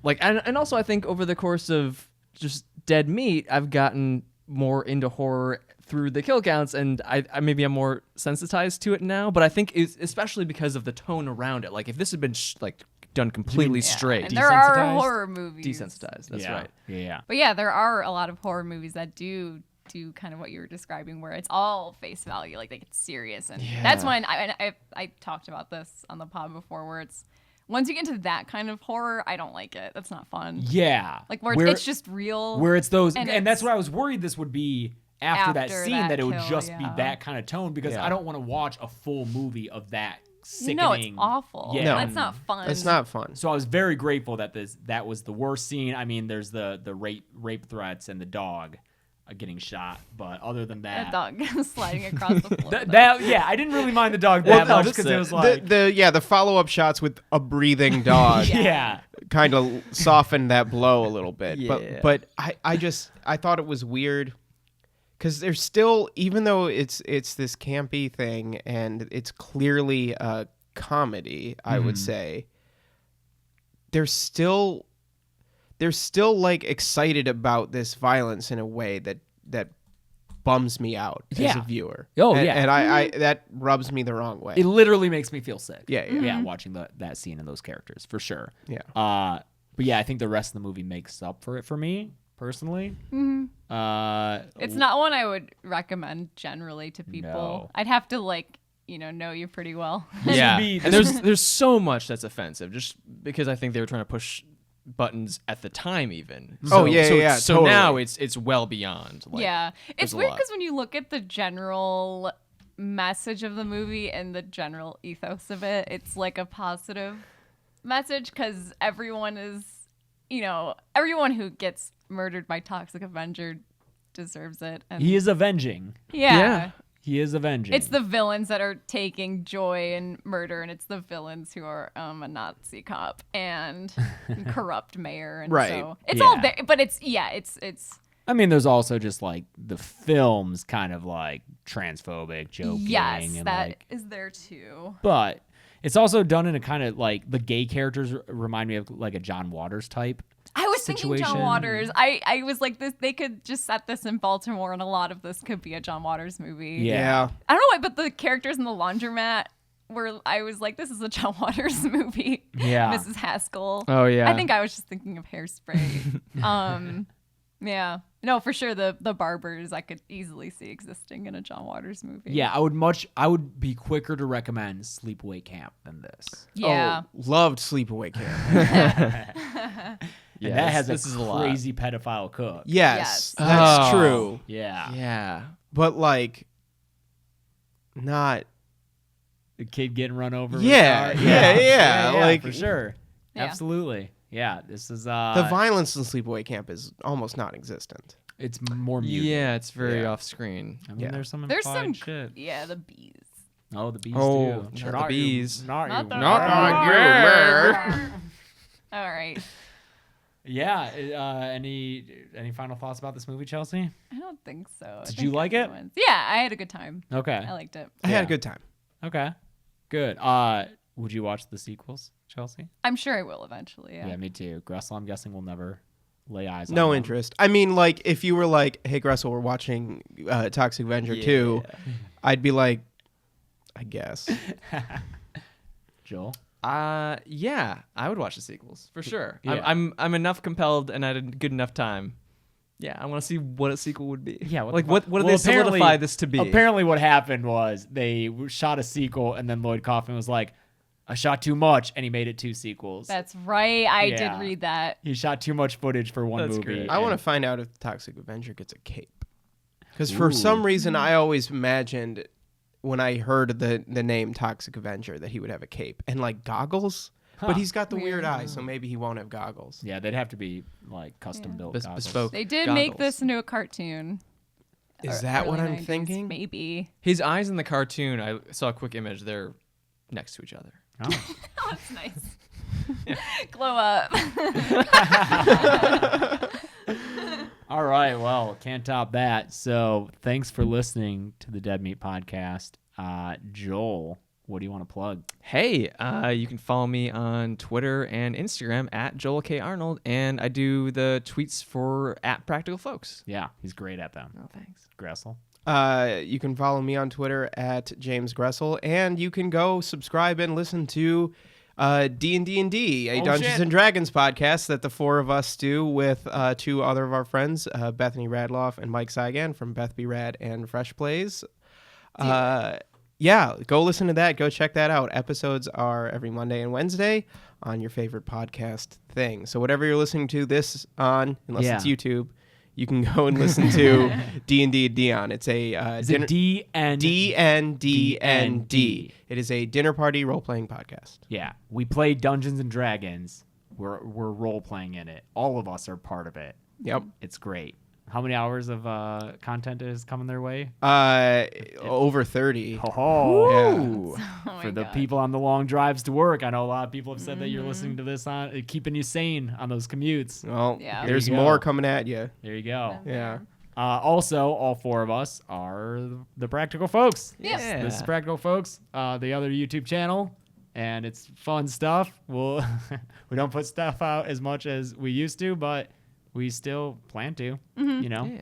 like, and also I think over the course of just Dead Meat, I've gotten more into horror through the kill counts, and I maybe I'm more sensitized to it now. But I think it's especially because of the tone around it. Like, if this had been done completely straight, And there are Desensitized? horror movies. desensitized. That's yeah. right. Yeah. But yeah, there are a lot of horror movies that do kind of what you were describing, where it's all face value, like they get serious, and that's when I talked about this on the pod before, where it's once you get into that kind of horror, I don't like it. That's not fun. Yeah. Like where it's just real. Where it's those, and and that's it's- where I was worried this would be after that After scene, that that it would kill, just be yeah. that kind of tone, because I don't want to watch a full movie of that sickening. No, it's awful. Yeah. No, that's not fun. It's not fun. So I was very grateful that that was the worst scene. I mean, there's the rape threats and the dog getting shot, but other than that, A dog sliding across the floor. I didn't really mind the dog that much because it was like the follow-up shots with a breathing dog yeah. kind of softened that blow a little bit. Yeah. But I thought it was weird because there's still, even though it's this campy thing and it's clearly a comedy, I would say, there's still they're still like excited about this violence in a way that bums me out as a viewer. Oh, and, yeah. and I that rubs me the wrong way. It literally makes me feel sick. Yeah, watching that scene and those characters for sure. Yeah. But yeah, I think the rest of the movie makes up for it for me personally. It's not one I would recommend generally to people. No. I'd have to know you pretty well. Yeah, and there's so much that's offensive just because I think they were trying to push buttons at the time even. So totally. now it's well beyond. Like, yeah, it's there's a weird lot. because when you look at the general message of the movie and the general ethos of it, it's like a positive message because everyone who gets murdered by Toxic Avenger deserves it. And He is avenging. yeah. He is avenging. It's the villains that are taking joy in murder, and it's the villains who are a Nazi cop and corrupt mayor, and Right. so it's all there. But it's. I mean, there's also just like the film's kind of like transphobic joking. Yes, and that like, is there too. but it's also done in a kind of like the gay characters remind me of like a John Waters type. I was thinking John situation. Waters. I was like this. They could just set this in Baltimore, and a lot of this could be a John Waters movie. Yeah. I don't know why, but the characters in the laundromat were. I was like, this is a John Waters movie. Yeah. Mrs. Haskell. Oh yeah. I think I was just thinking of Hairspray. Yeah. No, for sure. The barbers I could easily see existing in a John Waters movie. Yeah, I would be quicker to recommend Sleepaway Camp than this. Yeah. Oh, loved Sleepaway Camp. And that has this is a a lot. crazy pedophile cook. Yes, Yes. that's Oh. true. Yeah. Yeah. But like, not. The kid getting run over. with Yeah, a car. yeah, like- for sure. Yeah. Absolutely. Yeah, this is The violence in Sleepaway Camp is almost non-existent. it's more muted. Yeah, it's very Yeah. off screen. I mean, Yeah. there's some There's implied some. shit. Yeah, the bees. Oh, the bees Oh, too. not the bees. Not Not you. the- Not All right. Yeah. Any final thoughts about this movie, Chelsea? I don't think so. I Did think you like it? everyone's- Yeah, I had a good time. Okay. I liked it. I had Yeah. a good time. Okay. Good. Would you watch the sequels, Chelsea? I'm sure I will eventually. Yeah. Yeah, me too. Gressel, I'm guessing we'll never lay eyes on No them. interest. I mean, like, if you were like, "Hey, Gressel, we're watching Toxic Avenger 2," I'd be like, "I guess." Joel? Yeah, I would watch the sequels for sure. Yeah. I'm enough compelled and I had a good enough time. Yeah, I want to see what a sequel would be. Yeah, what do Well, they apparently- solidify this to be? Apparently, what happened was they shot a sequel, and then Lloyd Kaufman was like, "I shot too much," and he made it 2 sequels. That's right. I Yeah. did read that. He shot too much footage for one That's movie. great. I want to and- find out if Toxic Avenger gets a cape. Because for some reason, I always imagined when I heard the name Toxic Avenger that he would have a cape and like goggles. But he's got the weird eyes, so maybe he won't have goggles. Yeah, they'd have to be like custom built. goggles. bespoke. They did make goggles. this into a cartoon. Is that what Early I'm 90s, thinking? Maybe. His eyes in the cartoon, I saw a quick image. They're next to each other. Oh. Oh, that's nice. Glow up. All right, well, can't top that. So thanks for listening to the Dead Meat Podcast. Joel, what do you want to plug? Hey, you can follow me on Twitter and Instagram at Joel K. Arnold, and I do the tweets for at Practical Folks. Yeah, he's great at them. Oh, thanks. Gressel. You can follow me on Twitter at James Gressel, and you can go subscribe and listen to D&D, a Oh, Dungeons shit. and Dragons podcast that the 4 of us do with 2 other of our friends, Bethany Radloff and Mike Saigan from Beth Be Rad and Fresh Plays. Yeah, go listen to that. Go check that out. Episodes are every Monday and Wednesday on your favorite podcast thing. So whatever you're listening to this on, unless it's YouTube, you can go and listen to D&D Dion. It's a Is it D-N-D? D-N-D-N-D. It is a dinner party role-playing podcast. Yeah, we play Dungeons and Dragons. We're role playing in it. All of us are part of it. Yep. It's great. How many hours of content is coming their way? Over 30. Oh, Oh for my the God. people on the long drives to work. I know a lot of people have said that you're listening to this on keeping you sane on those commutes. Well, Yeah. there's There you go. more coming at you. There you go. Yeah. Also, all 4 of us are the Practical Folks. Yes. Yeah. This is Practical Folks, the other YouTube channel. and it's fun stuff. We don't put stuff out as much as we used to, but we still plan to,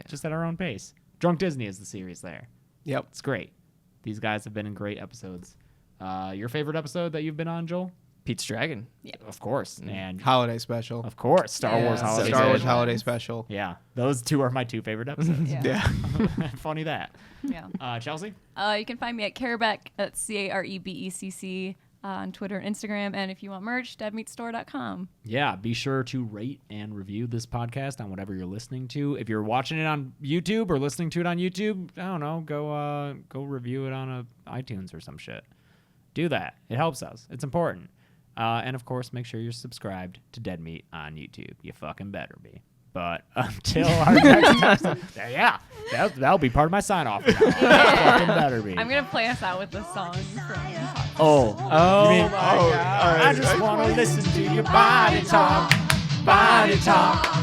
just at our own pace. Drunk Disney is the series there. Yep. It's great. These guys have been in great episodes. Your favorite episode that you've been on, Joel? Pete's Dragon. Yeah. Of course. And Holiday special. of course, Star Wars Holiday Star Wars Special. Holiday special. Yeah, those two are my two favorite episodes. Yeah. Funny that. Yeah. Chelsea? You can find me at Carebeck, that's Carebecc, on Twitter and Instagram. And if you want merch, deadmeatstore.com. Yeah, be sure to rate and review this podcast on whatever you're listening to. If you're watching it on YouTube or listening to it on YouTube, I don't know, go review it on iTunes or some shit. Do that. It helps us. It's important. And of course, make sure you're subscribed to Dead Meat on YouTube. You fucking better be. But until our next episode, that'll be part of my sign off. Fucking better be. I'm going to play us out with the song from Oh, you mean, I just want to listen to your body talk, body talk.